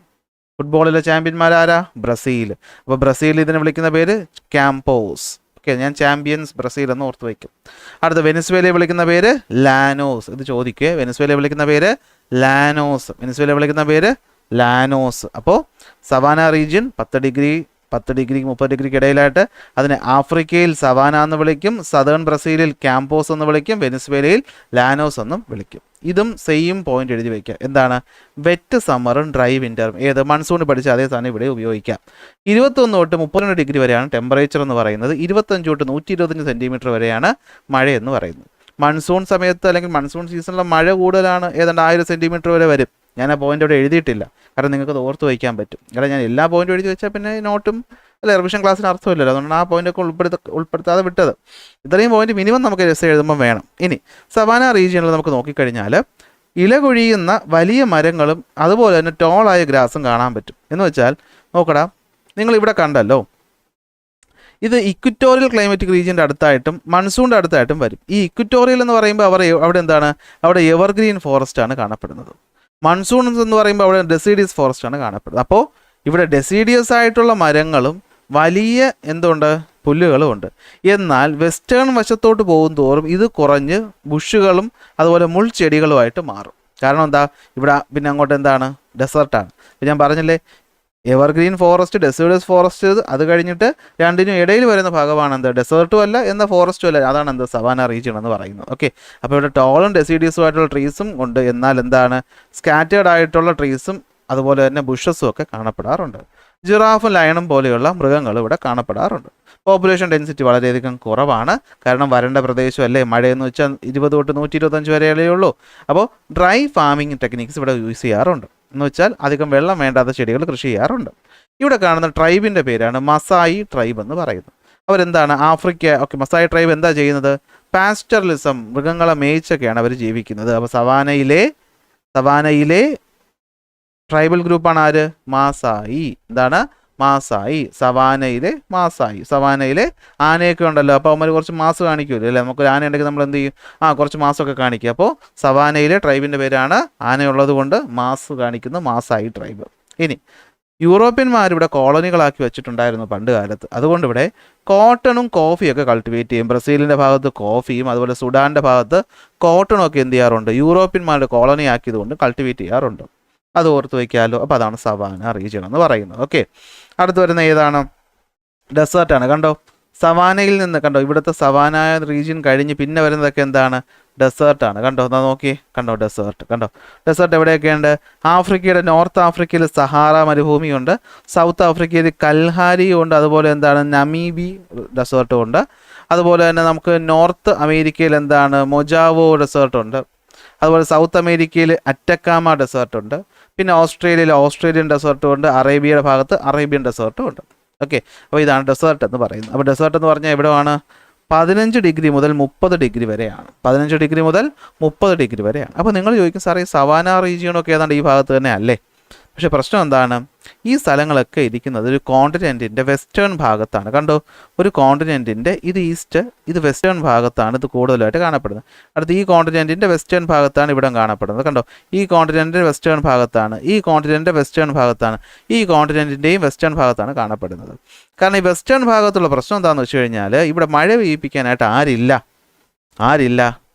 Speaker 1: ഫുട്ബോളിലെ ചാമ്പ്യന്മാരാരാ? ബ്രസീൽ. അപ്പോൾ ബ്രസീൽ ഇതിനെ വിളിക്കുന്ന പേര് ക്യാമ്പോസ്. ഓക്കെ, ഞാൻ ചാമ്പ്യൻസ് ബ്രസീൽ എന്ന് ഓർത്ത് വയ്ക്കും. അടുത്ത വെനിസ്വേലയെ വിളിക്കുന്ന പേര് ലാനോസ്. ഇത് ചോദിക്കുക. വെനിസ്വേലയെ വിളിക്കുന്ന പേര് ലാനോസ്. വെനിസ്വേലയെ വിളിക്കുന്ന പേര് ലാനോസ്. അപ്പോൾ സവാന റീജിയൻ 10 ഡിഗ്രി 30 ഡിഗ്രിക്ക് ഇടയിലായിട്ട് അതിനെ ആഫ്രിക്കയിൽ സവാന എന്ന് വിളിക്കും, സദേൺ ബ്രസീലിൽ ക്യാമ്പോസ് എന്ന് വിളിക്കും, വെനിസ്വേലയിൽ ലാനോസ് എന്നും വിളിക്കും. ഇതും സെയിം പോയിന്റ് എഴുതി വയ്ക്കുക. എന്താണ്? വെറ്റ് സമ്മറും ഡ്രൈ വിൻ്ററും. ഏത് മൺസൂണിൽ പഠിച്ച അതേ സാധനം ഇവിടെ ഉപയോഗിക്കാം. 21 തൊട്ട് 32 ഡിഗ്രി വരെയാണ് ടെമ്പറേച്ചർ എന്ന് പറയുന്നത്. 25 തൊട്ട് 125 സെൻറ്റിമീറ്റർ വരെയാണ് മഴയെന്ന് പറയുന്നത്. മൺസൂൺ സമയത്ത് അല്ലെങ്കിൽ മൺസൂൺ സീസണിലെ മഴ കൂടുതലാണ്. ഏതാണ്ട് 1000 സെൻറ്റിമീറ്റർ വരെ വരും. ഞാൻ ആ പോയിന്റ് അവിടെ എഴുതിയിട്ടില്ല, കാരണം നിങ്ങൾക്ക് അത് ഓർത്ത് വയ്ക്കാൻ പറ്റും. കാരണം ഞാൻ എല്ലാ പോയിന്റും എഴുതി വെച്ചാൽ പിന്നെ നോട്ടും അല്ല റിവിഷൻ ക്ലാസ്സിന് അർത്ഥമില്ലല്ലോ. അതുകൊണ്ടാണ് ആ പോയിന്റൊക്കെ ഉൾപ്പെടുത്താതെ വിട്ടത്. ഇത്രയും പോയിന്റ് മിനിമം നമുക്ക് എസ്സേ എഴുതുമ്പോൾ വേണം. ഇനി സവാന റീജിയനിൽ നമുക്ക് നോക്കിക്കഴിഞ്ഞാൽ ഇല കൊഴിയുന്ന വലിയ മരങ്ങളും അതുപോലെ തന്നെ ടോളായ ഗ്രാസും കാണാൻ പറ്റും. എന്ന് വെച്ചാൽ നോക്കടാ, നിങ്ങൾ ഇവിടെ കണ്ടല്ലോ, ഇത് ഇക്വറ്റോറിയൽ ക്ലൈമറ്റിക് റീജിയൻ്റെ അടുത്തായിട്ടും മൺസൂണിൻ്റെ അടുത്തായിട്ടും വരും. ഈ ഇക്വറ്റോറിയൽ എന്ന് പറയുമ്പോൾ അവിടെ എന്താണ്? അവിടെ എവർഗ്രീൻ ഫോറസ്റ്റ് ആണ് കാണപ്പെടുന്നത്. മൺസൂൺ എന്ന് പറയുമ്പോൾ അവിടെ ഡെസിഡിയസ് ഫോറസ്റ്റ് ആണ് കാണപ്പെടുന്നത്. അപ്പോൾ ഇവിടെ ഡെസിഡിയസ് ആയിട്ടുള്ള മരങ്ങളും വലിയ എന്തുണ്ട്? പുല്ലുകളും ഉണ്ട്. എന്നാൽ വെസ്റ്റേൺ വശത്തോട്ട് പോകും തോറും ഇത് കുറഞ്ഞ് ബുഷുകളും അതുപോലെ മുൾച്ചെടികളുമായിട്ട് മാറും. കാരണം എന്താ? ഇവിടെ പിന്നെ അങ്ങോട്ട് എന്താണ്? ഡെസേർട്ടാണ്. ഞാൻ പറഞ്ഞില്ലേ, എവർഗ്രീൻ ഫോറസ്റ്റ്, ഡെസിഡിയസ് ഫോറസ്റ്റ്, അത് കഴിഞ്ഞിട്ട് രണ്ടിനും ഇടയിൽ വരുന്ന ഭാഗമാണ് എന്ത്? ഡെസേർട്ടും അല്ല എന്ന ഫോറസ്റ്റും അല്ല. അതാണ് എന്ത്? സവാന റീജിയൻ എന്ന് പറയുന്നത്. ഓക്കെ, അപ്പോൾ ഇവിടെ ടോളും ഡെസിഡിയസും ആയിട്ടുള്ള ട്രീസും ഉണ്ട്. എന്നാൽ എന്താണ്? സ്കാറ്റേർഡ് ആയിട്ടുള്ള ട്രീസും അതുപോലെ തന്നെ ബുഷസും ഒക്കെ കാണപ്പെടാറുണ്ട്. ജിറാഫും ലയണും പോലെയുള്ള മൃഗങ്ങൾ ഇവിടെ കാണപ്പെടാറുണ്ട്. പോപ്പുലേഷൻ ഡെൻസിറ്റി വളരെയധികം കുറവാണ്. കാരണം വരണ്ട പ്രദേശം അല്ലേ. മഴയെന്ന് വെച്ചാൽ 20 തൊട്ട് 125 വരെയല്ലേ ഉള്ളൂ. അപ്പോൾ ഡ്രൈ ഫാമിംഗ് ടെക്നിക്സ് ഇവിടെ യൂസ് ചെയ്യാറുണ്ട്. എന്ന് വെച്ചാൽ അധികം വെള്ളം വേണ്ടാത്ത ചെടികൾ കൃഷി ചെയ്യാറുണ്ട്. ഇവിടെ കാണുന്ന ട്രൈബിൻ്റെ പേരാണ് മസായി ട്രൈബ് എന്ന് പറയുന്നത്. അവരെന്താണ്? ആഫ്രിക്ക. ഓക്കെ, മസായി ട്രൈബ് എന്താ ചെയ്യുന്നത്? പാസ്റ്ററലിസം, മൃഗങ്ങളെ മേയിച്ചൊക്കെയാണ് അവർ ജീവിക്കുന്നത്. അപ്പോൾ സവാനയിലെ ട്രൈബൽ ഗ്രൂപ്പാണ് ആര്? മാസായി. എന്താണ്? മാസായി. സവാനയിലെ ആനയൊക്കെ ഉണ്ടല്ലോ. അപ്പോൾ അവന്മാർ കുറച്ച് മാസ് കാണിക്കുമല്ലോ അല്ലേ? നമുക്കൊരു ആന ഉണ്ടെങ്കിൽ നമ്മൾ എന്ത് ചെയ്യും? കുറച്ച് മാസമൊക്കെ കാണിക്കുക. അപ്പോൾ സവാനയിലെ ട്രൈബിൻ്റെ പേരാണ്, ആനയുള്ളത് കൊണ്ട് മാസ് കാണിക്കുന്ന മാസായി ട്രൈബ്. ഇനി യൂറോപ്യന്മാർ ഇവിടെ കോളനികളാക്കി വെച്ചിട്ടുണ്ടായിരുന്നു പണ്ട് കാലത്ത്. അതുകൊണ്ട് ഇവിടെ കോട്ടണും കോഫിയൊക്കെ കൾട്ടിവേറ്റ് ചെയ്യും. ബ്രസീലിൻ്റെ ഭാഗത്ത് കോഫിയും അതുപോലെ സുഡാൻ്റെ ഭാഗത്ത് കോട്ടണും ഒക്കെ എന്ത് ചെയ്യാറുണ്ട്? യൂറോപ്യന്മാരുടെ കോളനി ആക്കിയതുകൊണ്ട് കൾട്ടിവേറ്റ് ചെയ്യാറുണ്ട്. അത് ഓർത്ത് വയ്ക്കാമല്ലോ. അപ്പോൾ അതാണ് സവാന റീജിയൻ എന്ന് പറയുന്നത്. ഓക്കെ, അടുത്ത് വരുന്ന ഏതാണ്? ഡെസേർട്ടാണ്. കണ്ടോ, സവാനയിൽ നിന്ന് കണ്ടോ, ഇവിടുത്തെ സവാന റീജിയൻ കഴിഞ്ഞ് പിന്നെ വരുന്നതൊക്കെ എന്താണ്? ഡെസേർട്ടാണ്. കണ്ടോ, എന്നാ നോക്കി, കണ്ടോ ഡെസേർട്ട്. കണ്ടോ ഡെസേർട്ട് എവിടെയൊക്കെയുണ്ട്? ആഫ്രിക്കയുടെ നോർത്ത് ആഫ്രിക്കയിൽ സഹാറ മരുഭൂമിയുണ്ട്, സൗത്ത് ആഫ്രിക്കയിൽ കൽഹാരിയും ഉണ്ട്, അതുപോലെ എന്താണ്? നമീബി ഡെസേർട്ടും ഉണ്ട്. അതുപോലെ തന്നെ നമുക്ക് നോർത്ത് അമേരിക്കയിൽ എന്താണ്? മൊജാവോ ഡെസേർട്ടുണ്ട്. അതുപോലെ സൗത്ത് അമേരിക്കയിൽ അറ്റക്കാമ ഡെസേർട്ടുണ്ട്. പിന്നെ ഓസ്ട്രേലിയയിൽ ഓസ്ട്രേലിയൻ ഡെസേർട്ടും ഉണ്ട്. അറേബ്യയുടെ ഭാഗത്ത് അറേബ്യൻ ഡെസേർട്ടും ഉണ്ട്. ഓക്കെ, അപ്പോൾ ഇതാണ് ഡെസേർട്ട് എന്ന് പറയുന്നത്. അപ്പോൾ ഡെസേർട്ട് എന്ന് പറഞ്ഞാൽ എവിടെയാണ്? 15 ഡിഗ്രി മുതൽ 30 ഡിഗ്രി വരെയാണ്. 15 ഡിഗ്രി മുതൽ 30 ഡിഗ്രി വരെയാണ്. അപ്പോൾ നിങ്ങൾ ചോദിക്കും, സാറേ ഈ സവാന റീജിയണൊക്കെ ഏതാണ്ട് ഈ ഭാഗത്ത് തന്നെ അല്ലേ? പക്ഷെ പ്രശ്നം എന്താണ്, ഈ സ്ഥലങ്ങളൊക്കെ ഇരിക്കുന്നത് ഒരു കോണ്ടിനെൻറ്റിൻ്റെ വെസ്റ്റേൺ ഭാഗത്താണ്. കണ്ടോ, ഒരു കോണ്ടിനെൻറ്റിൻ്റെ ഇത് ഈസ്റ്റ്, ഇത് വെസ്റ്റേൺ ഭാഗത്താണ് ഇത് കൂടുതലായിട്ട് കാണപ്പെടുന്നത്. അടുത്ത് ഈ കോണ്ടിനെൻറ്റിൻ്റെ വെസ്റ്റേൺ ഭാഗത്താണ് ഇവിടെ കാണപ്പെടുന്നത്. കണ്ടോ, ഈ കോണ്ടിനെൻറ്റിൻ്റെ വെസ്റ്റേൺ ഭാഗത്താണ്, ഈ കോണ്ടിനെൻറ്റിൻ്റെ വെസ്റ്റേൺ ഭാഗത്താണ്, ഈ കോണ്ടിനെൻറ്റിൻ്റെയും വെസ്റ്റേൺ ഭാഗത്താണ് കാണപ്പെടുന്നത്. കാരണം ഈ വെസ്റ്റേൺ ഭാഗത്തുള്ള പ്രശ്നം എന്താണെന്ന് വെച്ച് കഴിഞ്ഞാൽ ഇവിടെ മഴ പെയ്യിപ്പിക്കാനായിട്ട് ആരില്ല,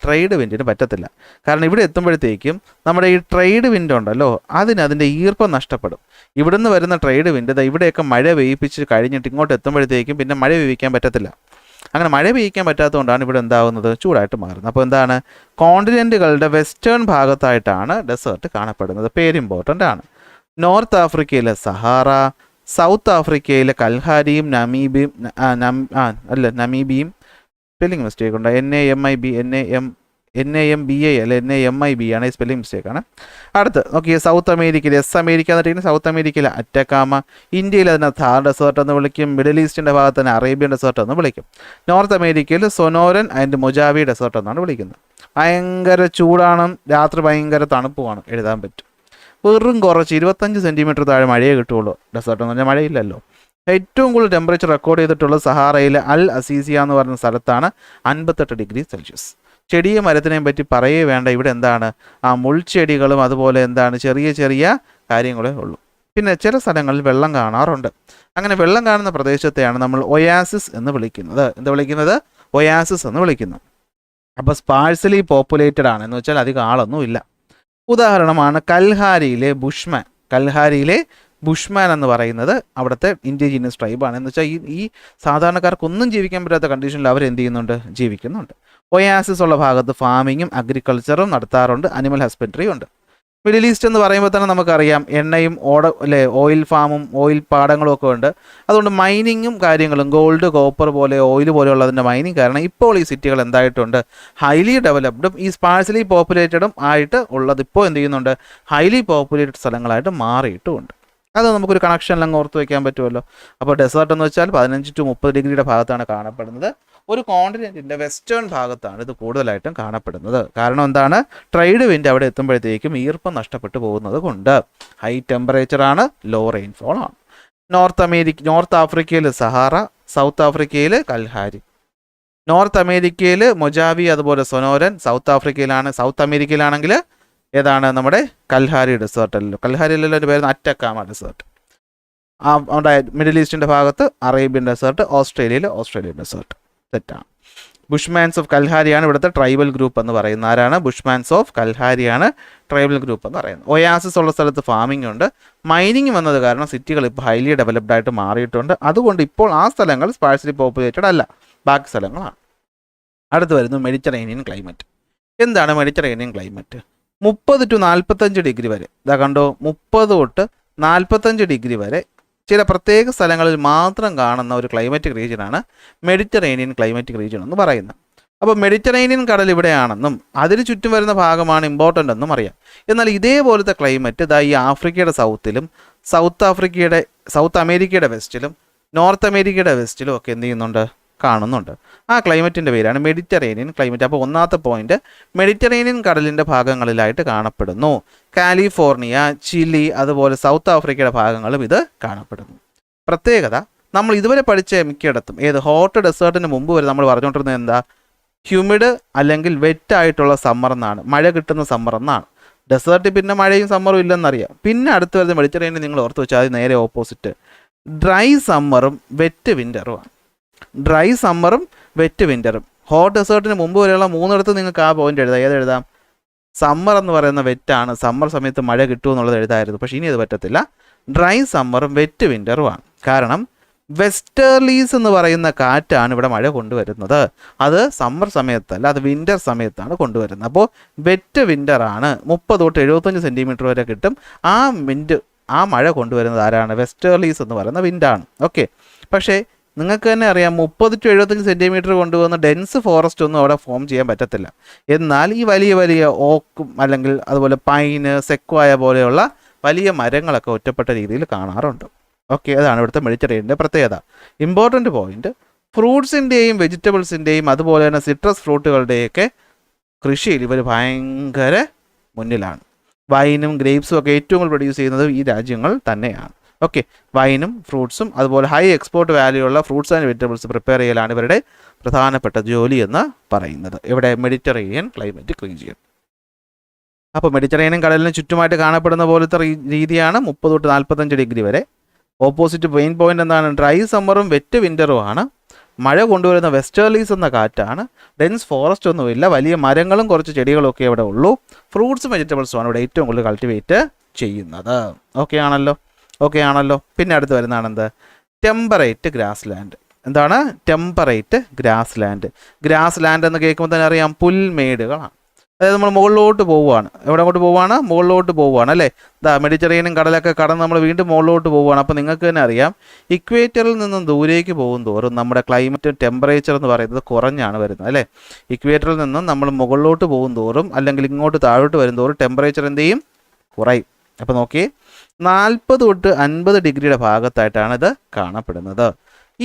Speaker 1: ട്രേഡ് വിൻഡിന് പറ്റത്തില്ല. കാരണം ഇവിടെ എത്തുമ്പോഴത്തേക്കും നമ്മുടെ ഈ ട്രേഡ് വിൻഡ് ഉണ്ടല്ലോ, അതിൻ്റെ ഈർപ്പം നഷ്ടപ്പെടും. ഇവിടുന്ന് വരുന്ന ട്രേഡ് വിൻഡ് ഇവിടെയൊക്കെ മഴ പെയ്യിപ്പിച്ച് കഴിഞ്ഞിട്ട് ഇങ്ങോട്ട് എത്തുമ്പോഴത്തേക്കും പിന്നെ മഴ പെയ്യിക്കാൻ പറ്റത്തില്ല. അങ്ങനെ മഴ പെയ്യിക്കാൻ പറ്റാത്തതുകൊണ്ടാണ് ഇവിടെ എന്താകുന്നത്, ചൂടായിട്ട് മാറുന്നത്. അപ്പോൾ എന്താണ്, കോണ്ടിനെൻറ്റുകളുടെ വെസ്റ്റേൺ ഭാഗത്തായിട്ടാണ് ഡെസേർട്ട് കാണപ്പെടുന്നത്. പേര് ഇമ്പോർട്ടൻ്റ് ആണ്. നോർത്ത് ആഫ്രിക്കയിലെ സഹാറ, സൗത്ത് ആഫ്രിക്കയിലെ കൽഹാരിയും നമീബിയും സ്പെല്ലിംഗ് മിസ്റ്റേക്ക് ഉണ്ട്. NAMIB അല്ല NAMIB ആണ്, ഈ സ്പെല്ലിംഗ് മിസ്റ്റേക്കാണ്. അടുത്ത് നോക്കിയേ, സൗത്ത് അമേരിക്കയിൽ അമേരിക്ക എന്നിട്ട് സൗത്ത് അമേരിക്കയിലെ അറ്റക്കാമ, ഇന്ത്യയിൽ അതിനെ ഥാർ ഡെസേർട്ട് എന്ന് വിളിക്കും. മിഡിൽ ഈസ്റ്റിൻ്റെ ഭാഗത്ത് തന്നെ അറേബ്യൻ ഡെസേർട്ട് എന്ന് വിളിക്കും. നോർത്ത് അമേരിക്കയിൽ സൊനോരൻ ആൻഡ് മൊജാവി ഡെസേർട്ട് എന്നാണ് വിളിക്കുന്നത്. ഭയങ്കര ചൂടാണ്, രാത്രി ഭയങ്കര തണുപ്പുമാണ്, എഴുതാൻ പറ്റും. വെറും കുറച്ച് 25 സെൻറ്റിമീറ്റർ താഴെ മഴയേ കിട്ടുള്ളൂ. ഡെസേർട്ട് എന്ന് പറഞ്ഞാൽ മഴയില്ലല്ലോ. ഏറ്റവും കൂടുതൽ ടെമ്പറേച്ചർ റെക്കോർഡ് ചെയ്തിട്ടുള്ളത് സഹാറയിലെ അൽ അസീസിയ എന്ന് പറയുന്ന സ്ഥലത്താണ്, 58 ഡിഗ്രി സെൽഷ്യസ്. ചെടിയെ മരത്തിനെയും പറ്റി പറയേ വേണ്ട. ഇവിടെ എന്താണ്, ആ മുൾച്ചെടികളും അതുപോലെ എന്താണ് ചെറിയ ചെറിയ കാര്യങ്ങളേ ഉള്ളൂ. പിന്നെ ചില സ്ഥലങ്ങളിൽ വെള്ളം കാണാറുണ്ട്. അങ്ങനെ വെള്ളം കാണുന്ന പ്രദേശത്തെയാണ് നമ്മൾ ഒയാസിസ് എന്ന് വിളിക്കുന്നത്. എന്താ വിളിക്കുന്നത്, ഒയാസിസ് എന്ന് വിളിക്കുന്നു. അപ്പോൾ സ്പാഴ്സലി പോപ്പുലേറ്റഡ് ആണ്, എന്ന് വെച്ചാൽ അധികം ആളൊന്നും ഇല്ല. ഉദാഹരണമാണ് കൽഹാരിയിലെ ബുഷ്മാൻ എന്ന് പറയുന്നത് അവിടുത്തെ ഇൻഡിജീനിയസ് ട്രൈബാണ്. എന്ന് വെച്ചാൽ ഈ സാധാരണക്കാർക്കൊന്നും ജീവിക്കാൻ പറ്റാത്ത കണ്ടീഷനിൽ അവർ എന്ത് ചെയ്യുന്നുണ്ട്, ജീവിക്കുന്നുണ്ട്. ഒയാസിസ് ഉള്ള ഭാഗത്ത് ഫാമിങ്ങും അഗ്രികൾച്ചറും നടത്താറുണ്ട്, അനിമൽ ഹസ്ബൻഡറി ഉണ്ട്. മിഡിൽ ഈസ്റ്റ് എന്ന് പറയുമ്പോൾ തന്നെ നമുക്കറിയാം എണ്ണയും ഓയിൽ ഫാമും ഓയിൽ പാടങ്ങളും ഒക്കെ ഉണ്ട്. അതുകൊണ്ട് മൈനിങ്ങും കാര്യങ്ങളും ഗോൾഡ്, കോപ്പർ പോലെ ഓയിൽ പോലെയുള്ളതിൻ്റെ മൈനിങ് കാരണം ഇപ്പോൾ ഈ സിറ്റികൾ എന്തായിട്ടുണ്ട്, ഹൈലി ഡെവലപ്ഡും ഈ സ്പാഴ്സലി പോപ്പുലേറ്റഡും ആയിട്ട് ഉള്ളത് ഇപ്പോൾ എന്ത് ചെയ്യുന്നുണ്ട്, ഹൈലി പോപ്പുലേറ്റഡ് സ്ഥലങ്ങളായിട്ട് മാറിയിട്ടുമുണ്ട്. അത് നമുക്കൊരു കണക്ഷനിലും ഓർത്ത് വയ്ക്കാൻ പറ്റുമല്ലോ. അപ്പോൾ ഡെസേർട്ട് എന്ന് വെച്ചാൽ 15 to 30 ഡിഗ്രിയുടെ ഭാഗത്താണ് കാണപ്പെടുന്നത്. ഒരു കോണ്ടിനെൻറ്റിൻ്റെ വെസ്റ്റേൺ ഭാഗത്താണ് ഇത് കൂടുതലായിട്ടും കാണപ്പെടുന്നത്. കാരണം എന്താണ്, ട്രേഡ് വിൻഡ് അവിടെ എത്തുമ്പോഴത്തേക്കും ഈർപ്പം നഷ്ടപ്പെട്ടു പോകുന്നത് കൊണ്ട്. ഹൈ ടെമ്പറേച്ചറാണ്, ലോ റെയിൻഫോൾ ആണ്. നോർത്ത് ആഫ്രിക്കയിൽ സഹാറ, സൗത്ത് ആഫ്രിക്കയിൽ കൽഹാരി. നോർത്ത് അമേരിക്കയിൽ മൊജാവി അതുപോലെ സൊനോരൻ. സൗത്ത് അമേരിക്കയിലാണെങ്കിൽ ഏതാണ്, നമ്മുടെ കൽഹാരി ഡെസേർട്ടല്ലോ. കൽഹാരിയിലുള്ള ഒരു പേര് അറ്റക്കാമ ഡെസേർട്ട്. നമ്മുടെ മിഡിൽ ഈസ്റ്റിൻ്റെ ഭാഗത്ത് അറേബ്യൻ ഡെസേർട്ട്, ഓസ്ട്രേലിയൻ ഡെസേർട്ട്. തെറ്റാണ്. ബുഷ്മാൻസ് ഓഫ് കൽഹാരിയാണ് ഇവിടുത്തെ ട്രൈബൽ ഗ്രൂപ്പ് എന്ന് പറയുന്നത്. ആരാണ്, ബുഷ്മാൻസ് ഓഫ് കൽഹാരിയാണ് ട്രൈബൽ ഗ്രൂപ്പ് എന്ന് പറയുന്നത്. ഒയാസിസ് ഉള്ള സ്ഥലത്ത് ഫാമിംഗ് ഉണ്ട്. മൈനിങ് വന്നത് കാരണം സിറ്റികൾ ഇപ്പോൾ ഹൈലി ഡെവലപ്ഡ് ആയിട്ട് മാറിയിട്ടുണ്ട്. അതുകൊണ്ട് ഇപ്പോൾ ആ സ്ഥലങ്ങൾ സ്പാഴ്സലി പോപ്പുലേറ്റഡ് അല്ല, ബാക്കി സ്ഥലങ്ങളാണ്. അടുത്ത് വരുന്നു മെഡിറ്ററേനിയൻ ക്ലൈമറ്റ്. എന്താണ് മെഡിറ്ററേനിയൻ ക്ലൈമറ്റ്? 30 to 45 ഡിഗ്രി വരെ, ഇതാ കണ്ടോ, 30 തൊട്ട് 45 ഡിഗ്രി വരെ ചില പ്രത്യേക സ്ഥലങ്ങളിൽ മാത്രം കാണുന്ന ഒരു ക്ലൈമാറ്റിക് റീജിയനാണ് മെഡിറ്ററേനിയൻ ക്ലൈമാറ്റിക് റീജിയൻ എന്ന് പറയുന്നത്. അപ്പോൾ മെഡിറ്ററേനിയൻ കടൽ ഇവിടെയാണെന്നും അതിന് ചുറ്റും വരുന്ന ഭാഗമാണ് ഇമ്പോർട്ടൻ്റ് എന്നും അറിയാം. എന്നാൽ ഇതേപോലത്തെ ക്ലൈമറ്റ് ഇതാ ഈ ആഫ്രിക്കയുടെ സൗത്തിലും സൗത്ത് അമേരിക്കയുടെ വെസ്റ്റിലും നോർത്ത് അമേരിക്കയുടെ വെസ്റ്റിലും ഒക്കെ എന്ത് ചെയ്യുന്നുണ്ട്, കാണുന്നുണ്ട്. ആ ക്ലൈമറ്റിൻ്റെ പേരാണ് മെഡിറ്ററേനിയൻ ക്ലൈമറ്റ്. അപ്പോൾ ഒന്നാമത്തെ പോയിന്റ്, മെഡിറ്ററേനിയൻ കടലിൻ്റെ ഭാഗങ്ങളിലായിട്ട് കാണപ്പെടുന്നു. കാലിഫോർണിയ, ചിലി അതുപോലെ സൗത്ത് ആഫ്രിക്കയുടെ ഭാഗങ്ങളും ഇത് കാണപ്പെടുന്നു. പ്രത്യേകത, നമ്മൾ ഇതുവരെ പഠിച്ച മിക്കയിടത്തും ഹോട്ട് ഡെസേർട്ടിന് മുമ്പ് വരെ നമ്മൾ പറഞ്ഞുകൊണ്ടിരുന്നത് എന്താ, ഹ്യൂമിഡ് അല്ലെങ്കിൽ വെറ്റായിട്ടുള്ള സമ്മർ എന്നാണ്, മഴ കിട്ടുന്ന സമ്മർ എന്നാണ്. ഡെസേർട്ടിൽ പിന്നെ മഴയും സമ്മറും ഇല്ലെന്നറിയാം. പിന്നെ അടുത്ത് വരുന്ന മെഡിറ്ററേനിയൻ നിങ്ങൾ ഓർത്ത് വെച്ചാൽ അത് നേരെ ഓപ്പോസിറ്റ്, ഡ്രൈ സമ്മറും വെറ്റ് വിൻ്ററുമാണ്. ഡ്രൈ സമ്മറും വെറ്റ് വിൻ്ററും. ഹോട്ട് ഡെസേർട്ടിന് മുമ്പ് വരെയുള്ള 3 നിങ്ങൾക്ക് ആ പോയിന്റ് എഴുതാം. ഏതെഴുതാം, സമ്മർ എന്ന് പറയുന്ന വെറ്റാണ്, സമ്മർ സമയത്ത് മഴ കിട്ടുമെന്നുള്ളത് എഴുതായിരുന്നു. പക്ഷേ ഇനി അത് പറ്റത്തില്ല. ഡ്രൈ സമ്മറും വെറ്റ് വിൻ്ററുമാണ്. കാരണം വെസ്റ്റേർലീസ് എന്ന് പറയുന്ന കാറ്റാണ് ഇവിടെ മഴ കൊണ്ടുവരുന്നത്. അത് സമ്മർ സമയത്തല്ല, അത് വിൻ്റർ സമയത്താണ് കൊണ്ടുവരുന്നത്. അപ്പോൾ വെറ്റ് വിൻ്ററാണ്. 30 തൊട്ട് 75 സെൻറ്റിമീറ്റർ വരെ കിട്ടും. ആ മഴ കൊണ്ടുവരുന്നത് ആരാണ്, വെസ്റ്റേർലീസ് എന്ന് പറയുന്ന വിൻഡാണ്. ഓക്കെ, പക്ഷേ നിങ്ങൾക്ക് തന്നെ അറിയാം 30 to 75 സെൻറ്റിമീറ്റർ കൊണ്ടുവന്ന ഡെൻസ് ഫോറസ്റ്റ് ഒന്നും അവിടെ ഫോം ചെയ്യാൻ പറ്റത്തില്ല. എന്നാൽ ഈ വലിയ ഓക്കും അല്ലെങ്കിൽ അതുപോലെ പൈന്, സെക്വായ പോലെയുള്ള വലിയ മരങ്ങളൊക്കെ ഒറ്റപ്പെട്ട രീതിയിൽ കാണാറുണ്ട്. ഓക്കെ, അതാണ് ഇവിടുത്തെ മെഡിറ്ററേനിയൻ്റെ പ്രത്യേകത. ഇമ്പോർട്ടൻ്റ് പോയിന്റ്, ഫ്രൂട്ട്സിൻ്റെയും വെജിറ്റബിൾസിൻ്റെയും അതുപോലെ തന്നെ സിട്രസ് ഫ്രൂട്ടുകളുടെയൊക്കെ കൃഷിയിൽ ഇവർ ഭയങ്കര മുന്നിലാണ്. വൈനും ഗ്രേപ്സും ഒക്കെ ഏറ്റവും കൂടുതൽ പ്രൊഡ്യൂസ് ചെയ്യുന്നത് ഈ രാജ്യങ്ങൾ തന്നെയാണ്. ഓക്കെ, വൈനും ഫ്രൂട്ട്സും അതുപോലെ ഹൈ എക്സ്പോർട്ട് വാല്യൂ ഉള്ള ഫ്രൂട്ട്സ് ആൻഡ് വെജിറ്റബിൾസ് പ്രിപ്പയർ ചെയ്യലാണ് ഇവരുടെ പ്രധാനപ്പെട്ട ജോലി എന്ന് പറയുന്നത്. ഇവിടെ മെഡിറ്ററേനിയൻ ക്ലൈമറ്റിക് റീജിയൻ. അപ്പോൾ മെഡിറ്ററേനിയൻ കടലിന് ചുറ്റുമായിട്ട് കാണപ്പെടുന്ന പോലത്തെ രീതിയാണ് 30 തൊട്ട് 45 ഡിഗ്രി വരെ. ഓപ്പോസിറ്റ് മെയിൻ പോയിന്റ് എന്താണ്? ഡ്രൈ സമ്മറും വെറ്റ് വിൻ്ററും ആണ്. മഴ കൊണ്ടുവരുന്ന വെസ്റ്റേർലീസ് എന്ന കാറ്റാണ്. ഡെൻസ് ഫോറസ്റ്റ് ഒന്നുമില്ല, വലിയ മരങ്ങളും കുറച്ച് ചെടികളും ഒക്കെ ഇവിടെ ഉള്ളൂ. ഫ്രൂട്ട്സും വെജിറ്റബിൾസും ആണ് ഇവിടെ ഏറ്റവും കൂടുതൽ കൾട്ടിവേറ്റ് ചെയ്യുന്നത്. ഓക്കെ ആണല്ലോ. പിന്നെ അടുത്ത് വരുന്നതാണ് എന്ത്? Temperate grassland. എന്താണ് temperate grassland? Grassland എന്ന് കേൾക്കുമ്പോൾ തന്നെ അറിയാം, പുൽമേടുകളാണ്. അതായത് നമ്മൾ മുകളിലോട്ട് പോവുകയാണ്. മുകളിലോട്ട് പോവുകയാണ് അല്ലേ? മെഡിറ്ററേനിയൻ കടലൊക്കെ കടന്ന് നമ്മൾ വീണ്ടും മുകളിലോട്ട് പോവുകയാണ്. അപ്പോൾ നിങ്ങൾക്ക് തന്നെ അറിയാം, ഇക്വേറ്ററിൽ നിന്നും ദൂരേക്ക് പോകും തോറും നമ്മുടെ ക്ലൈമറ്റ് ടെമ്പറേച്ചർ എന്ന് പറയുന്നത് കുറഞ്ഞാണ് വരുന്നത് അല്ലേ? ഇക്വേറ്ററിൽ നിന്നും നമ്മൾ മുകളിലോട്ട് പോകും തോറും അല്ലെങ്കിൽ ഇങ്ങോട്ട് താഴോട്ട് വരും തോറും ടെമ്പറേച്ചർ എന്ത് ചെയ്യും? കുറയും. അപ്പോൾ നോക്കിയേ, 40 തൊട്ട് 50 ഡിഗ്രിയുടെ ഭാഗത്തായിട്ടാണ് ഇത് കാണപ്പെടുന്നത്.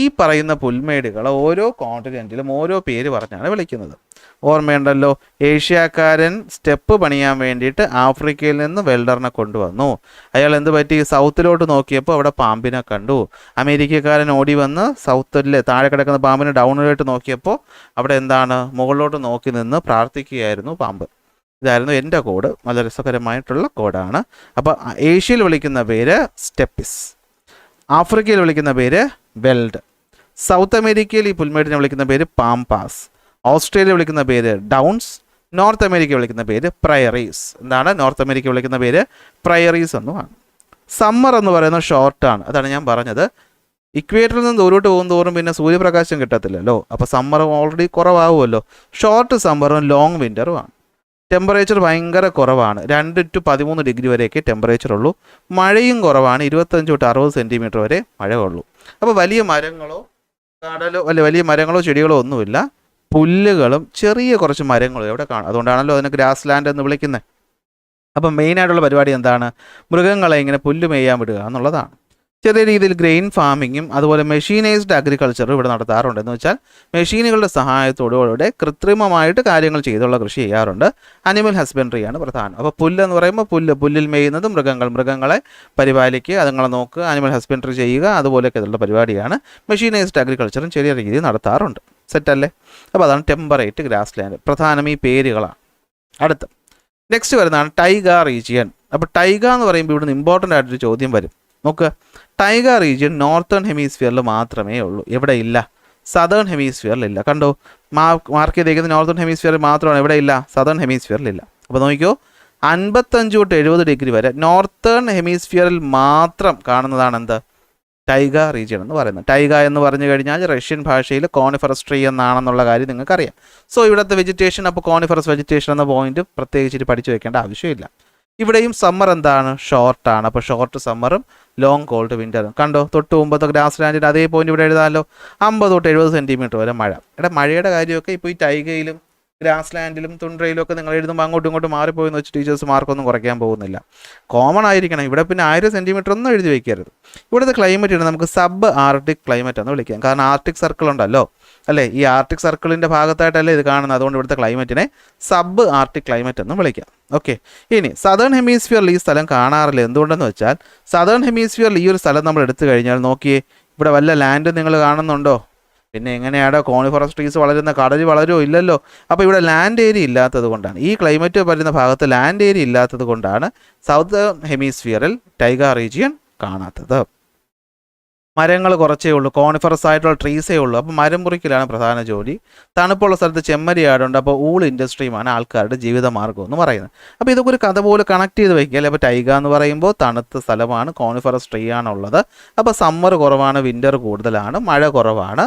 Speaker 1: ഈ പറയുന്ന പുൽമേടുകൾ ഓരോ കോണ്ടിനെൻറ്റിലും ഓരോ പേര് പറഞ്ഞാണ് വിളിക്കുന്നത്. ഓർമ്മയുണ്ടല്ലോ, ഏഷ്യക്കാരൻ സ്റ്റെപ്പ് പണിയാൻ വേണ്ടിയിട്ട് ആഫ്രിക്കയിൽ നിന്ന് വെൽഡറിനെ കൊണ്ടുവന്നു. അയാൾ എന്ത് പറ്റി? സൗത്തിലോട്ട് നോക്കിയപ്പോൾ അവിടെ പാമ്പിനെ കണ്ടു. അമേരിക്കക്കാരൻ ഓടി വന്ന് സൗത്തിലെ താഴെ കിടക്കുന്ന പാമ്പിനെ ഡൗണിലോട്ട് നോക്കിയപ്പോൾ അവിടെ എന്താണ്? മുകളിലോട്ട് നോക്കി നിന്ന് പ്രാർത്ഥിക്കുകയായിരുന്നു പാമ്പ്. ഇതായിരുന്നു എൻ്റെ കോഡ്. വളരെ രസകരമായിട്ടുള്ള കോഡാണ്. അപ്പോൾ ഏഷ്യയിൽ വിളിക്കുന്ന പേര് സ്റ്റെപ്പിസ്, ആഫ്രിക്കയിൽ വിളിക്കുന്ന പേര് വെൽഡ്, സൗത്ത് അമേരിക്കയിൽ ഈ പുൽമേടിനെ വിളിക്കുന്ന പേര് പാംപാസ്, ഓസ്ട്രേലിയ വിളിക്കുന്ന പേര് ഡൗൺസ്, നോർത്ത് അമേരിക്ക വിളിക്കുന്ന പേര് പ്രയറീസ്. എന്താണ് നോർത്ത് അമേരിക്ക വിളിക്കുന്ന പേര്? പ്രയറീസ് എന്നുമാണ്. സമ്മർ എന്ന് പറയുന്നത് ഷോർട്ടാണ്. അതാണ് ഞാൻ പറഞ്ഞത്, ഇക്വേറ്ററിൽ നിന്ന് ദൂരോട്ട് പോകും തോറും പിന്നെ സൂര്യപ്രകാശം കിട്ടത്തില്ലല്ലോ. അപ്പോൾ സമ്മർ ഓൾറെഡി കുറവാകുമല്ലോ. ഷോർട്ട് സമ്മറും ലോങ് വിൻ്ററുമാണ്. ടെമ്പറേച്ചർ ഭയങ്കര കുറവാണ്. 2 to 13 ഡിഗ്രി വരെയൊക്കെ ടെമ്പറേച്ചർ ഉള്ളൂ. മഴയും കുറവാണ്. 25 തൊട്ട് 60 സെൻറ്റിമീറ്റർ വരെ മഴ ഉള്ളൂ. അപ്പോൾ വലിയ മരങ്ങളോ കടലോ വലിയ മരങ്ങളോ ചെടികളോ ഒന്നുമില്ല. പുല്ലുകളും ചെറിയ കുറച്ച് മരങ്ങളും എവിടെ കാണും. അതുകൊണ്ടാണല്ലോ അതിനെ ഗ്രാസ് ലാൻഡ് എന്ന് വിളിക്കുന്നത്. അപ്പം മെയിനായിട്ടുള്ള പരിപാടി എന്താണ്? മൃഗങ്ങളെ ഇങ്ങനെ പുല്ല് മേയാൻ വിടുക എന്നുള്ളതാണ്. ചെറിയ രീതിയിൽ ഗ്രെയിൻ ഫാമിങ്ങും അതുപോലെ മെഷീനൈസ്ഡ് അഗ്രികൾച്ചറും ഇവിടെ നടത്താറുണ്ട്. എന്ന് വെച്ചാൽ മെഷീനുകളുടെ സഹായത്തോടുകൂടെ കൃത്രിമമായിട്ട് കാര്യങ്ങൾ ചെയ്തുള്ള കൃഷി ചെയ്യാറുണ്ട്. അനിമൽ ഹസ്ബൻഡറിയാണ് പ്രധാനം. അപ്പോൾ പുല്ലെന്ന് പറയുമ്പോൾ പുല്ലിൽ മേയുന്നത് മൃഗങ്ങളെ പരിപാലിക്കുക, അതുങ്ങളെ നോക്കുക, അനിമൽ ഹസ്ബൻഡറി ചെയ്യുക, അതുപോലെയൊക്കെ ഉള്ള പരിപാടിയാണ്. മെഷീനൈസ്ഡ് അഗ്രികൾച്ചറും ചെറിയ രീതിയിൽ നടത്താറുണ്ട്. സെറ്റല്ലേ? അപ്പോൾ അതാണ് ടെമ്പറേറ്റ് ഗ്രാസ് ലാൻഡ്. പ്രധാനം ഈ പേരുകളാണ്. അടുത്ത നെക്സ്റ്റ് വരുന്നതാണ് ടൈഗ റീജിയൻ. അപ്പോൾ ടൈഗ എന്ന് പറയുമ്പോൾ ഇവിടുന്ന് ഇമ്പോർട്ടൻ്റ് ആയിട്ടൊരു ചോദ്യം വരും. നോക്കുക, ടൈഗ റീജിയൻ നോർത്തേൺ ഹെമിസ്ഫിയറിൽ മാത്രമേ ഉള്ളൂ. എവിടെ ഇല്ല? സദേൺ ഹെമിസ്ഫിയറിലില്ല. കണ്ടോ, മാർക്ക് ചെയ്തേക്കുന്നത് നോർത്തേൺ ഹെമിസ്ഫിയറിൽ മാത്രമാണ്, ഇവിടെ ഇല്ല, സദേൺ ഹെമിസ്ഫിയറിലില്ല. അപ്പോൾ നോക്കിയോ, 55 തൊട്ട് 70 ഡിഗ്രി വരെ നോർത്തേൺ ഹെമിസ്ഫിയറിൽ മാത്രം കാണുന്നതാണ് എന്ത്? ടൈഗ റീജിയൻ എന്ന് പറയുന്നത്. ടൈഗ എന്ന് പറഞ്ഞു കഴിഞ്ഞാൽ റഷ്യൻ ഭാഷയിൽ കോണിഫറസ് ട്രീ എന്നാണെന്നുള്ള കാര്യം നിങ്ങൾക്കറിയാം. സോ ഇവിടുത്തെ വെജിറ്റേഷൻ, അപ്പോൾ കോണിഫറസ് വെജിറ്റേഷൻ എന്ന പോയിന്റ് പ്രത്യേകിച്ചിട്ട് പഠിച്ചു വെക്കേണ്ട ആവശ്യമില്ല. ഇവിടെയും സമ്മർ എന്താണ്? ഷോർട്ടാണ്. അപ്പോൾ ഷോർട്ട് സമ്മറും ലോങ് കോൾഡ് വിൻ്ററും. കണ്ടോ, തൊട്ട് മുമ്പത്തെ ഗ്രാസ് ലാൻഡിൻ്റെ അതേ പോയിന്റ് ഇവിടെ എഴുതാമല്ലോ. 50 തൊട്ട് 70 സെൻറ്റിമീറ്റർ വരെ മഴ. മഴയുടെ കാര്യമൊക്കെ ഇപ്പോൾ ഈ ടൈഗയിലും ഗ്രാസ് ലാൻഡിലും തുണ്ട്രയിലും ഒക്കെ നിങ്ങൾ എഴുതുമ്പോൾ അങ്ങോട്ടും ഇങ്ങോട്ടും മാറിപ്പോയെന്ന് വെച്ച് ടീച്ചേഴ്സ് മാർക്കൊന്നും കുറയ്ക്കാൻ പോകുന്നില്ല. കോമൺ ആയിരിക്കണം. ഇവിടെ പിന്നെ 1000 സെൻറ്റിമീറ്റർ ഒന്നും എഴുതി വയ്ക്കരുത്. ഇവിടുത്തെ ക്ലൈമറ്റ് നമുക്ക് സബ് ആർട്ടിക് ക്ലൈമറ്റ് എന്ന് വിളിക്കാം. കാരണം ആർട്ടിക് സർക്കിൾ ഉണ്ടല്ലോ അല്ലേ? ഈ ആർട്ടിക് സർക്കിളിൻ്റെ ഭാഗത്തായിട്ടല്ലേ ഇത് കാണുന്നത്. അതുകൊണ്ട് ഇവിടുത്തെ ക്ലൈമറ്റിനെ സബ് ആർട്ടിക് ക്ലൈമറ്റ് എന്ന് വിളിക്കാം. ഓക്കെ, ഇനി സദേൺ ഹെമിസ്ഫിയറിൽ ഈ സ്ഥലം കാണാറില്ല. എന്തുകൊണ്ടെന്ന് വെച്ചാൽ സദേൺ ഹെമിസ്ഫിയറിൽ ഈ ഒരു സ്ഥലം നമ്മൾ എടുത്തു കഴിഞ്ഞാൽ നോക്കിയേ, ഇവിടെ വല്ല ലാൻഡ് നിങ്ങൾ കാണുന്നുണ്ടോ? പിന്നെ എങ്ങനെയാണ് കോണിഫറസ് ട്രീസ് വളരുന്ന? കടൽ വളരുമോ? ഇല്ലല്ലോ. അപ്പോൾ ഇവിടെ ലാൻഡ് ഏരിയ ഇല്ലാത്തത് കൊണ്ടാണ്, ഈ ക്ലൈമറ്റ് വരുന്ന ഭാഗത്ത് ലാൻഡ് ഏരിയ ഇല്ലാത്തത് കൊണ്ടാണ് സൗത്ത് ഹെമിസ്ഫിയറിൽ ടൈഗ റീജിയൻ കാണാത്തത്. മരങ്ങൾ കുറച്ചേ ഉള്ളൂ, കോണിഫറസ് ആയിട്ടുള്ള ട്രീസേ ഉള്ളൂ. അപ്പോൾ മരം മുറിക്കലാണ് പ്രധാന ജോലി. തണുപ്പുള്ള സ്ഥലത്ത് ചെമ്മരിയാടുണ്ട്. അപ്പോൾ ഊൾ ഇൻഡസ്ട്രിയുമാണ് ആൾക്കാരുടെ ജീവിതമാർഗ്ഗം എന്ന് പറയുന്നത്. അപ്പോൾ ഇതൊക്കെ ഒരു കഥ പോലെ കണക്ട് ചെയ്ത് വയ്ക്കുക അല്ലേ? അപ്പോൾ ടൈഗ എന്ന് പറയുമ്പോൾ തണുത്ത സ്ഥലമാണ്, കോണിഫറസ് ട്രീ ആണുള്ളത്. അപ്പോൾ സമ്മർ കുറവാണ്, വിൻ്റർ കൂടുതലാണ്, മഴ കുറവാണ്.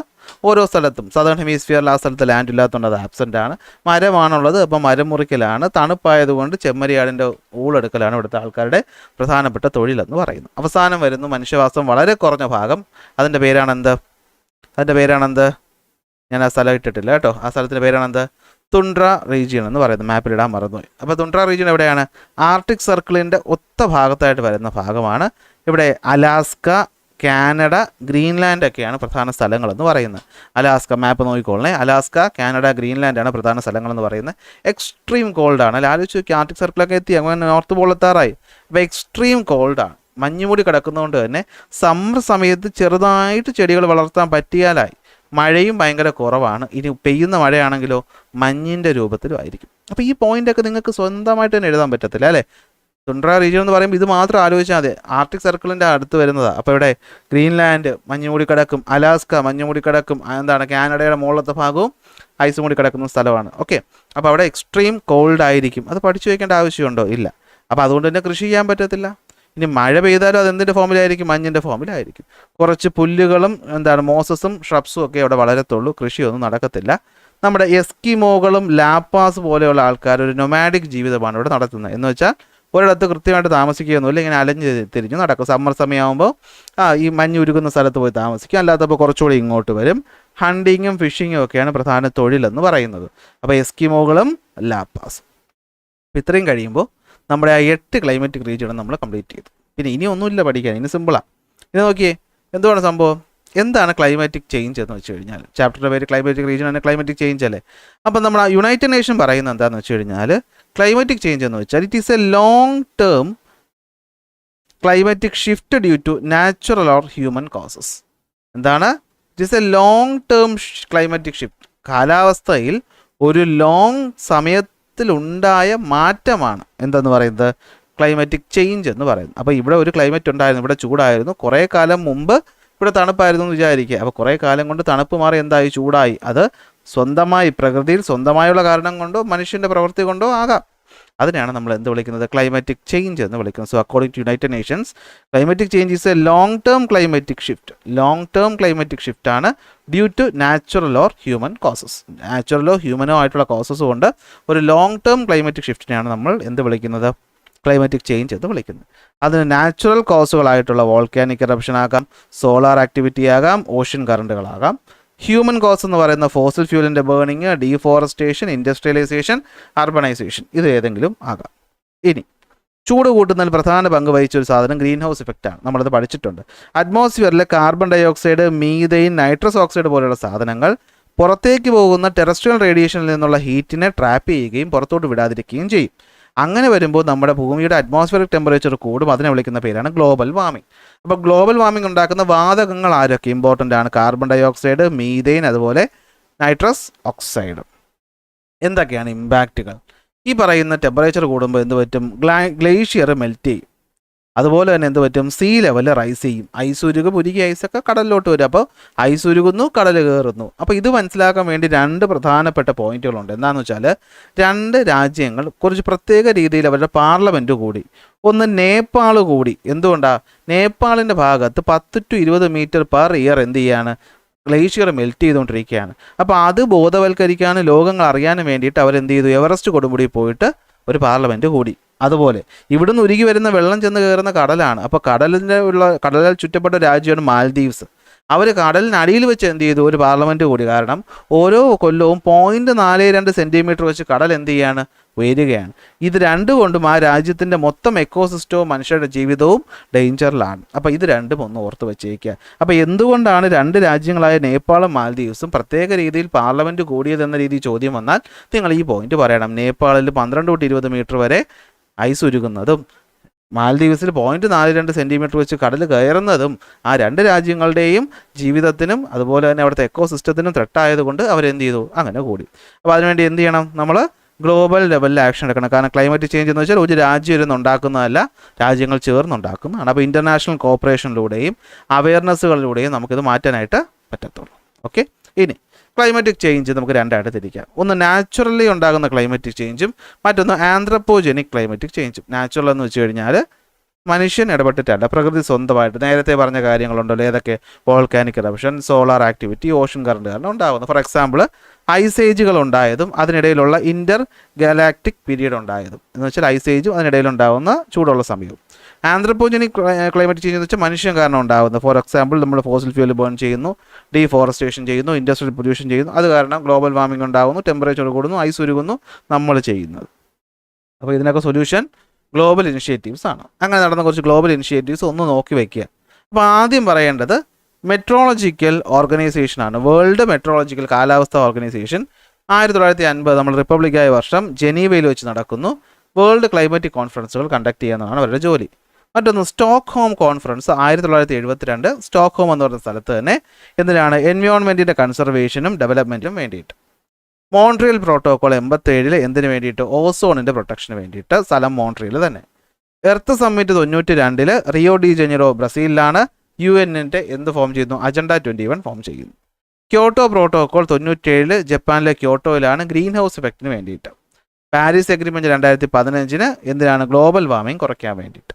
Speaker 1: ഓരോ സ്ഥലത്തും സദേൺ ഹെമിസ്ഫിയറിൽ ആ സ്ഥലത്ത് ലാൻഡ് ഇല്ലാത്തതുകൊണ്ട് അത് ആബ്സെൻ്റ് ആണ്. മരമാണുള്ളത്, അപ്പോൾ മരം മുറിക്കലാണ്. തണുപ്പായതുകൊണ്ട് ചെമ്മരിയാടിൻ്റെ ഊളെടുക്കലാണ് ഇവിടുത്തെ ആൾക്കാരുടെ പ്രധാനപ്പെട്ട തൊഴിലെന്ന് പറയുന്നു. അവസാനം വരുന്നു മനുഷ്യവാസം വളരെ കുറഞ്ഞ ഭാഗം. അതിൻ്റെ പേരാണെന്ത്? ഞാൻ ആ സ്ഥലം ഇട്ടിട്ടില്ല കേട്ടോ. ആ സ്ഥലത്തിൻ്റെ പേരാണെന്ത്? തുണ്ട്ര റീജിയൻ എന്ന് പറയുന്നത്. മാപ്പിലിടാൻ മറന്നുപോയി. അപ്പോൾ തുണ്ട്ര റീജിയൻ എവിടെയാണ്? ആർട്ടിക് സർക്കിളിൻ്റെ ഒത്ത ഭാഗത്തായിട്ട് വരുന്ന ഭാഗമാണ്. ഇവിടെ അലാസ്ക, കാനഡ, ഗ്രീൻലാൻഡ് ഒക്കെയാണ് പ്രധാന സ്ഥലങ്ങളെന്ന് പറയുന്നത്. അലാസ്ക മാപ്പ് നോക്കിക്കോളണേ. അലാസ്ക, കാനഡ, ഗ്രീൻലാൻഡാണ് പ്രധാന സ്ഥലങ്ങളെന്ന് പറയുന്നത്. എക്സ്ട്രീം കോൾഡാണ്. അല്ല, ആലോചിച്ച് നോക്കി, ആർട്ടിക് സർക്കിളൊക്കെ എത്തി, അങ്ങനെ നോർത്ത് പോളെത്താറായി. അപ്പോൾ എക്സ്ട്രീം കോൾഡാണ്. മഞ്ഞുമൂടി കിടക്കുന്നതുകൊണ്ട് തന്നെ സമ്മർ സമയത്ത് ചെറുതായിട്ട് ചെടികൾ വളർത്താൻ പറ്റിയാലായി. മഴയും ഭയങ്കര കുറവാണ്. ഇനി പെയ്യുന്ന മഴയാണെങ്കിലോ മഞ്ഞിൻ്റെ രൂപത്തിലും ആയിരിക്കും. അപ്പോൾ ഈ പോയിൻ്റൊക്കെ നിങ്ങൾക്ക് സ്വന്തമായിട്ട് തന്നെ എഴുതാൻ പറ്റത്തില്ല അല്ലേ. തുണ്ട്ര റീജിയൻ എന്ന് പറയുമ്പോൾ ഇത് മാത്രം ആലോചിച്ചാൽ മതി. ആർട്ടിക് സർക്കിളിൻ്റെ അടുത്ത് വരുന്നതാണ്. അപ്പോൾ ഇവിടെ ഗ്രീൻലാൻഡ് മഞ്ഞുമൂടി കിടക്കും, അലാസ്ക മഞ്ഞുമൂടി കിടക്കും, എന്താണ് കാനഡയുടെ മുകളിലത്തെ ഭാഗവും ഐസ് മൂടി കിടക്കുന്ന സ്ഥലമാണ്. ഓക്കെ, അപ്പോൾ അവിടെ എക്സ്ട്രീം കോൾഡ് ആയിരിക്കും. അത് പഠിച്ചു വയ്ക്കേണ്ട ആവശ്യമുണ്ടോ? ഇല്ല. അപ്പോൾ അതുകൊണ്ട് തന്നെ കൃഷി ചെയ്യാൻ പറ്റത്തില്ല. ഇനി മഴ പെയ്താലും അത് എന്തിൻ്റെ ഫോമിലായിരിക്കും? മഞ്ഞിൻ്റെ ഫോമിലായിരിക്കും. കുറച്ച് പുല്ലുകളും മോസസും ഷ്രബ്സും ഒക്കെ അവിടെ വളരത്തുള്ളൂ. കൃഷിയൊന്നും നടക്കത്തില്ല. നമ്മുടെ എസ്കിമോകളും ലാപ്പാസ് പോലെയുള്ള ആൾക്കാർ ഒരു നൊമാഡിക് ജീവിതമാണ് ഇവിടെ നടത്തുന്നത്. എന്ന് വെച്ചാൽ ഒരിടത്ത് കൃത്യമായിട്ട് താമസിക്കുകയൊന്നുമില്ല, ഇങ്ങനെ അലഞ്ഞ് തിരിഞ്ഞ് നടക്കും. സമ്മർ സമയമാകുമ്പോൾ ഈ മഞ്ഞ് ഉരുകുന്ന സ്ഥലത്ത് പോയി താമസിക്കും. അല്ലാത്തപ്പോൾ കുറച്ചുകൂടി ഇങ്ങോട്ട് വരും. ഹണ്ടിങ്ങും ഫിഷിങ്ങും ഒക്കെയാണ് പ്രധാന തൊഴിലെന്ന് പറയുന്നത്. അപ്പോൾ എസ്കിമോകളും ലാപ്പാസും. ഇത്രയും കഴിയുമ്പോൾ നമ്മുടെ ആ 8 ക്ലൈമറ്റിക് റീജിയനും നമ്മൾ കംപ്ലീറ്റ് ചെയ്തു. പിന്നെ ഇനി ഒന്നുമില്ല പഠിക്കാൻ, ഇനി സിമ്പിളാണ്. ഇത് നോക്കിയേ, എന്തുവാണ് സംഭവം? എന്താണ് ക്ലൈമാറ്റിക് ചേഞ്ച് എന്ന് വെച്ച് കഴിഞ്ഞാൽ, ചാപ്റ്ററിൻ്റെ പേര് ക്ലൈമാറ്റിക് റീജിയൻ ആണ്, ക്ലൈമാറ്റിക് ചേഞ്ച് അല്ലേ. അപ്പം നമ്മൾ യുണൈറ്റഡ് നേഷൻ പറയുന്നത് എന്താണെന്ന് വെച്ച് കഴിഞ്ഞാൽ, ക്ലൈമാറ്റിക് ചേഞ്ച് എന്ന് വെച്ചാൽ it is a long term climatic shift due to natural or human causes. എന്താണ്? It is a long term climatic shift. കാലാവസ്ഥയിൽ ഒരു ലോങ് സമയത്തിലുണ്ടായ മാറ്റമാണ് എന്തെന്ന് പറയുന്നത്? ക്ലൈമാറ്റിക് ചേഞ്ച് എന്ന് പറയുന്നത്. അപ്പോൾ ഇവിടെ ഒരു ക്ലൈമറ്റ് ഉണ്ടായിരുന്നു, ഇവിടെ ചൂടായിരുന്നു. കുറേ കാലം മുമ്പ് ഇവിടെ തണുപ്പായിരുന്നു എന്ന് വിചാരിക്കുക. അപ്പോൾ കുറേ കാലം കൊണ്ട് തണുപ്പ് മാറി എന്തായി? ചൂടായി. അത് സ്വന്തമായി പ്രകൃതിയിൽ സ്വന്തമായുള്ള കാരണം കൊണ്ടോ മനുഷ്യൻ്റെ പ്രവൃത്തി കൊണ്ടോ ആകാം. അതിനെയാണ് നമ്മൾ എന്ത് വിളിക്കുന്നത്? ക്ലൈമാറ്റിക് ചേഞ്ച് എന്ന് വിളിക്കുന്നത്. So according to United Nations, climatic change is a long term climatic shift. Long term climatic shift ആണ് due to natural or human causes. നാച്ചുറലോ ഹ്യൂമനോ ആയിട്ടുള്ള കോസസ് കൊണ്ട് ഒരു ലോങ് ടേം ക്ലൈമാറ്റിക് ഷിഫ്റ്റിനെയാണ് നമ്മൾ എന്ത് വിളിക്കുന്നത്? ക്ലൈമാറ്റിക് ചേഞ്ച് എന്ന് വിളിക്കുന്നത്. അതിന് നാച്ചുറൽ കോസുകളായിട്ടുള്ള വോൾക്കാനിക് എറപ്ഷൻ ആകാം, സോളാർ ആക്ടിവിറ്റി ആകാം, ഓഷ്യൻ കറണ്ടുകളാകാം. ഹ്യൂമൻ കോസ് എന്ന് പറയുന്ന ഫോസിൽ ഫ്യൂലിൻ്റെ ബേണിങ്, ഡീഫോറസ്റ്റേഷൻ, ഇൻഡസ്ട്രിയലൈസേഷൻ, അർബനൈസേഷൻ, ഇത് ഏതെങ്കിലും ആകാം. ഇനി ചൂട് കൂട്ടുന്നതിൽ പ്രധാന പങ്ക് വഹിച്ച ഒരു സാധനം ഗ്രീൻ ഹൗസ് ഇഫക്റ്റാണ്. നമ്മളത് പഠിച്ചിട്ടുണ്ട്. അറ്റ്മോസ്ഫിയറിലെ carbon dioxide, methane, nitrous oxide പോലെയുള്ള സാധനങ്ങൾ പുറത്തേക്ക് പോകുന്ന ടെറസ്ട്രിയൽ റേഡിയേഷനിൽ നിന്നുള്ള ഹീറ്റിനെ ട്രാപ്പ് ചെയ്യുകയും പുറത്തോട്ട് വിടാതിരിക്കുകയും ചെയ്യും. അങ്ങനെ വരുമ്പോൾ നമ്മുടെ ഭൂമിയുടെ അറ്റ്മോസ്ഫിയറിക് ടെമ്പറേച്ചർ കൂടും. അതിനെ വിളിക്കുന്ന പേരാണ് ഗ്ലോബൽ വാർമിംഗ്. അപ്പോൾ ഗ്ലോബൽ വാർമിംഗ് ഉണ്ടാക്കുന്ന വാതകങ്ങൾ ആരൊക്കെ ഇമ്പോർട്ടൻ്റ് ആണ്? കാർബൺ ഡൈ ഓക്സൈഡ്, മീഥെയ്ൻ, അതുപോലെ നൈട്രസ് ഓക്സൈഡ്. എന്തൊക്കെയാണ് ഇമ്പാക്റ്റുകൾ? ഈ പറയുന്ന ടെമ്പറേച്ചർ കൂടുമ്പോൾ എന്ത് പറ്റും? ഗ്ലേഷ്യർ മെൽറ്റ് ചെയ്യും. അതുപോലെ തന്നെ എന്ത് പറ്റും? സീ ലെവൽ റൈസ് ചെയ്യും. ഐസ് ഉരുകും, ഉരുകിയ ഐസൊക്കെ കടലിലോട്ട് വരും. അപ്പോൾ ഐസ് ഉരുകുന്നു, കടൽ കയറുന്നു. അപ്പോൾ ഇത് മനസ്സിലാക്കാൻ വേണ്ടി 2 പ്രധാനപ്പെട്ട പോയിന്റുകളുണ്ട്. എന്താണെന്ന് വെച്ചാൽ, 2 രാജ്യങ്ങൾ കുറച്ച് പ്രത്യേക രീതിയിൽ അവരുടെ പാർലമെൻറ്റ് കൂടി. ഒന്ന് നേപ്പാൾ കൂടി. എന്തുകൊണ്ടാണ്? നേപ്പാളിൻ്റെ ഭാഗത്ത് 10 to 20 മീറ്റർ പെർ ഇയർ എന്ത് ചെയ്യാണ്? ഗ്ലേഷ്യർ മെൽറ്റ് ചെയ്തുകൊണ്ടിരിക്കുകയാണ്. അപ്പോൾ അത് ബോധവൽക്കരിക്കാനും ലോകങ്ങൾ അറിയാനും വേണ്ടിയിട്ട് അവരെന്ത് ചെയ്തു? എവറസ്റ്റ് കൊടുമുടി പോയിട്ട് ഒരു പാർലമെൻറ്റ് കൂടി. അതുപോലെ ഇവിടുന്ന് ഉരുകി വരുന്ന വെള്ളം ചെന്ന് കയറുന്ന കടലാണ്. അപ്പോൾ കടലാൽ ചുറ്റപ്പെട്ട രാജ്യമാണ് മാൽദീവ്സ്. അവർ കടലിനടിയിൽ വെച്ച് എന്ത് ചെയ്തു? ഒരു പാർലമെൻറ്റ് കൂടി. കാരണം ഓരോ കൊല്ലവും 0.42 സെൻറ്റിമീറ്റർ വെച്ച് കടൽ എന്ത് ചെയ്യാണ്? ഉയരുകയാണ്. ഇത് 2 കൊണ്ടും ആ രാജ്യത്തിൻ്റെ മൊത്തം എക്കോസിസ്റ്റവും മനുഷ്യരുടെ ജീവിതവും ഡേഞ്ചറിലാണ്. അപ്പോൾ ഇത് 2ഉം ഒന്ന് ഓർത്ത് വെച്ചേക്കുക. അപ്പോൾ എന്തുകൊണ്ടാണ് 2 രാജ്യങ്ങളായ നേപ്പാളും മാൽദീവ്സും പ്രത്യേക രീതിയിൽ പാർലമെൻറ്റ് കൂടിയതെന്ന രീതിയിൽ ചോദ്യം വന്നാൽ നിങ്ങൾ ഈ പോയിന്റ് പറയണം. നേപ്പാളിൽ 12 to 20 മീറ്റർ വരെ ഐസ് ഉരുകുന്നതും മാൽദീവ്സിൽ 0.42 സെൻറ്റിമീറ്റർ വെച്ച് കടൽ കയറുന്നതും ആ 2 രാജ്യങ്ങളുടെയും ജീവിതത്തിനും അതുപോലെ തന്നെ അവിടുത്തെ എക്കോസിസ്റ്റത്തിനും ത്രെട്ടായതുകൊണ്ട് അവരെന്ത് ചെയ്തു? അങ്ങനെ കൂടി. അപ്പോൾ അതിനുവേണ്ടി എന്ത് ചെയ്യണം? നമ്മൾ ഗ്ലോബൽ ലെവലിൽ ആക്ഷൻ എടുക്കണം. കാരണം ക്ലൈമറ്റ് ചേഞ്ച് എന്ന് വെച്ചാൽ ഒരു രാജ്യം ഇരുന്ന് ഉണ്ടാക്കുന്നതല്ല, രാജ്യങ്ങൾ ചേർന്നുണ്ടാക്കുന്നതാണ്. അപ്പോൾ ഇൻ്റർനാഷണൽ കോപ്പറേഷനിലൂടെയും അവയർനെസ്സുകളിലൂടെയും നമുക്കിത് മാറ്റാനായിട്ട് പറ്റത്തുള്ളൂ. ഓക്കെ, ഇനി ക്ലൈമറ്റിക് ചേഞ്ച് നമുക്ക് 2ആയിട്ട് തിരിക്കാം. ഒന്ന് നാച്ചുറലി ഉണ്ടാകുന്ന ക്ലൈമറ്റിക് ചേഞ്ചും മറ്റൊന്ന് ആന്ത്രപ്പോജനിക് ക്ലൈമറ്റിക് ചേഞ്ചും. നാച്ചുറൽ എന്ന് വെച്ച് കഴിഞ്ഞാൽ മനുഷ്യൻ ഇടപെട്ടിട്ടല്ല, പ്രകൃതി സ്വന്തമായിട്ട് നേരത്തെ പറഞ്ഞ കാര്യങ്ങളുണ്ടല്ലോ. ഏതൊക്കെ? Volcanic eruption, solar activity, ocean current കാരണം ഉണ്ടാകുന്നു. ഫോർ എക്സാമ്പിൾ ഐസ് ഏജുകൾ ഉണ്ടായതും അതിനിടയിലുള്ള ഇൻ്റർ ഗാലാക്റ്റിക് പീരീഡ് ഉണ്ടായതും എന്ന് വെച്ചാൽ ഐസ് ഏജും അതിനിടയിലുണ്ടാകുന്ന ചൂടുള്ള സമയവും. ആന്ത്രപ്പോജനിക് ക്ലൈമറ്റ് ചേഞ്ച് എന്ന് വെച്ചാൽ മനുഷ്യൻ കാരണം ഉണ്ടാകുന്നത്. ഫോർ എക്സാമ്പിൾ നമ്മൾ ഫോസിൽ ഫ്യൂൽ ബേൺ ചെയ്യുന്നു, ഡീഫോറസ്റ്റേഷൻ ചെയ്യുന്നു, ഇൻഡസ്ട്രിയൽ പൊല്യൂഷൻ ചെയ്യുന്നു. അത് കാരണം ഗ്ലോബൽ വാർമിംഗ് ഉണ്ടാകുന്നു, ടെമ്പറേച്ചർ കൂടുന്നു, ഐസ് ഉരുകുന്നു, നമ്മൾ ചെയ്യുന്നത്. അപ്പോൾ ഇതിനൊക്കെ സൊല്യൂഷൻ ഗ്ലോബൽ ഇനിഷ്യേറ്റീവ്സ് ആണ്. അങ്ങനെ നടന്ന കുറച്ച് ഗ്ലോബൽ ഇനിഷ്യേറ്റീവ്സ് ഒന്ന് നോക്കി വയ്ക്കുക. അപ്പോൾ ആദ്യം പറയേണ്ടത് മെട്രോളജിക്കൽ ഓർഗനൈസേഷനാണ്. വേൾഡ് മെട്രോളജിക്കൽ കാലാവസ്ഥ ഓർഗനൈസേഷൻ 1950 നമ്മൾ റിപ്പബ്ലിക്കായ വർഷം ജനീവയിൽ വെച്ച് നടക്കുന്നു. വേൾഡ് ക്ലൈമറ്റിക് കോൺഫറൻസുകൾ കണ്ടക്ട് ചെയ്യുന്നതാണ് അവരുടെ ജോലി. മറ്റൊന്ന് സ്റ്റോക്ക്ഹോം കോൺഫറൻസ് 1972 സ്റ്റോക്ക്ഹോം എന്ന് പറയുന്ന സ്ഥലത്ത് തന്നെ എന്തിനാണ് എൻവയോൺമെൻറ്റിൻ്റെ കൺസർവേഷനും ഡെവലപ്മെൻറ്റിനും വേണ്ടിയിട്ട്. മോൺട്രിയൽ പ്രോട്ടോകോൾ 87 എന്തിനു വേണ്ടിയിട്ട് ഓസോണിൻ്റെ പ്രൊട്ടക്ഷന് വേണ്ടിയിട്ട്, സ്ഥലം മോൺട്രിയൽ തന്നെ. Earth Summit 92 Rio de Janeiro ബ്രസീലിലാണ്. UN-ൻ്റെ എന്ത് ഫോം ചെയ്യുന്നു, അജണ്ട 21 ഫോം ചെയ്യുന്നു. ക്യോട്ടോ പ്രോട്ടോകോൾ 97 ജപ്പാനിലെ ക്യോട്ടോയിലാണ്, ഗ്രീൻ ഹൗസ് എഫക്റ്റിന് വേണ്ടിയിട്ട്. പാരീസ് എഗ്രിമെൻറ്റ് 2015 എന്തിനാണ്, ഗ്ലോബൽ വാർമിംഗ് കുറയ്ക്കാൻ വേണ്ടിയിട്ട്.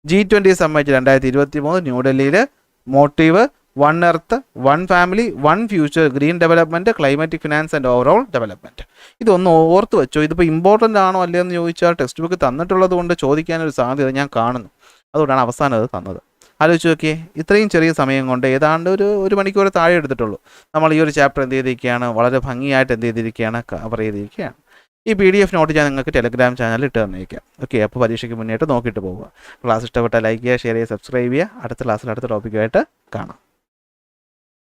Speaker 1: G20 സമ്മിറ്റ് 2023 ന്യൂഡൽഹിയിൽ, motive 1 earth 1 family 1 future, green development, climatic finance and overall development. ഇതൊന്ന് ഓർത്ത് വെച്ചോ. ഇതിപ്പോൾ ഇമ്പോർട്ടൻ്റ് ആണോ അല്ലയോ എന്ന് ചോദിച്ചാൽ ടെക്സ്റ്റ് ബുക്ക് തന്നിട്ടുള്ളത് കൊണ്ട് ചോദിക്കാനൊരു സാധ്യത ഞാൻ കാണുന്നു. അതുകൊണ്ടാണ് അവസാനം അത് തന്നത്. ആലോചിച്ച് നോക്കിയേ, ഇത്രയും ചെറിയ സമയം കൊണ്ട് ഏതാണ്ട് ഒരു മണിക്കൂർ താഴെ എടുത്തിട്ടുള്ളൂ. നമ്മൾ ഈ ഒരു ചാപ്റ്റർ എന്ത് ചെയ്തിരിക്കുകയാണ്, വളരെ ഭംഗിയായിട്ട് എന്ത് ചെയ്തിരിക്കുകയാണ്, കവർ ചെയ്തിരിക്കുകയാണ്. ഈ PDF നോട്ട് ഞാൻ നിങ്ങൾക്ക് ടെലഗ്രാം ചാനലിൽ ഇട്ട് തന്നേക്കാം. ഓക്കെ, അപ്പോൾ പരീക്ഷയ്ക്ക് മുന്നേറ്റ് നോക്കിയിട്ട് പോവുക. ക്ലാസ് ഇഷ്ടപ്പെട്ടാൽ ലൈക്ക് ചെയ്യുക, ഷെയർ ചെയ്യുക, സബ്സ്ക്രൈബ് ചെയ്യുക. അടുത്ത ക്ലാസ്സിൽ അടുത്ത ടോപ്പിക്കുമായിട്ട് കാണാം.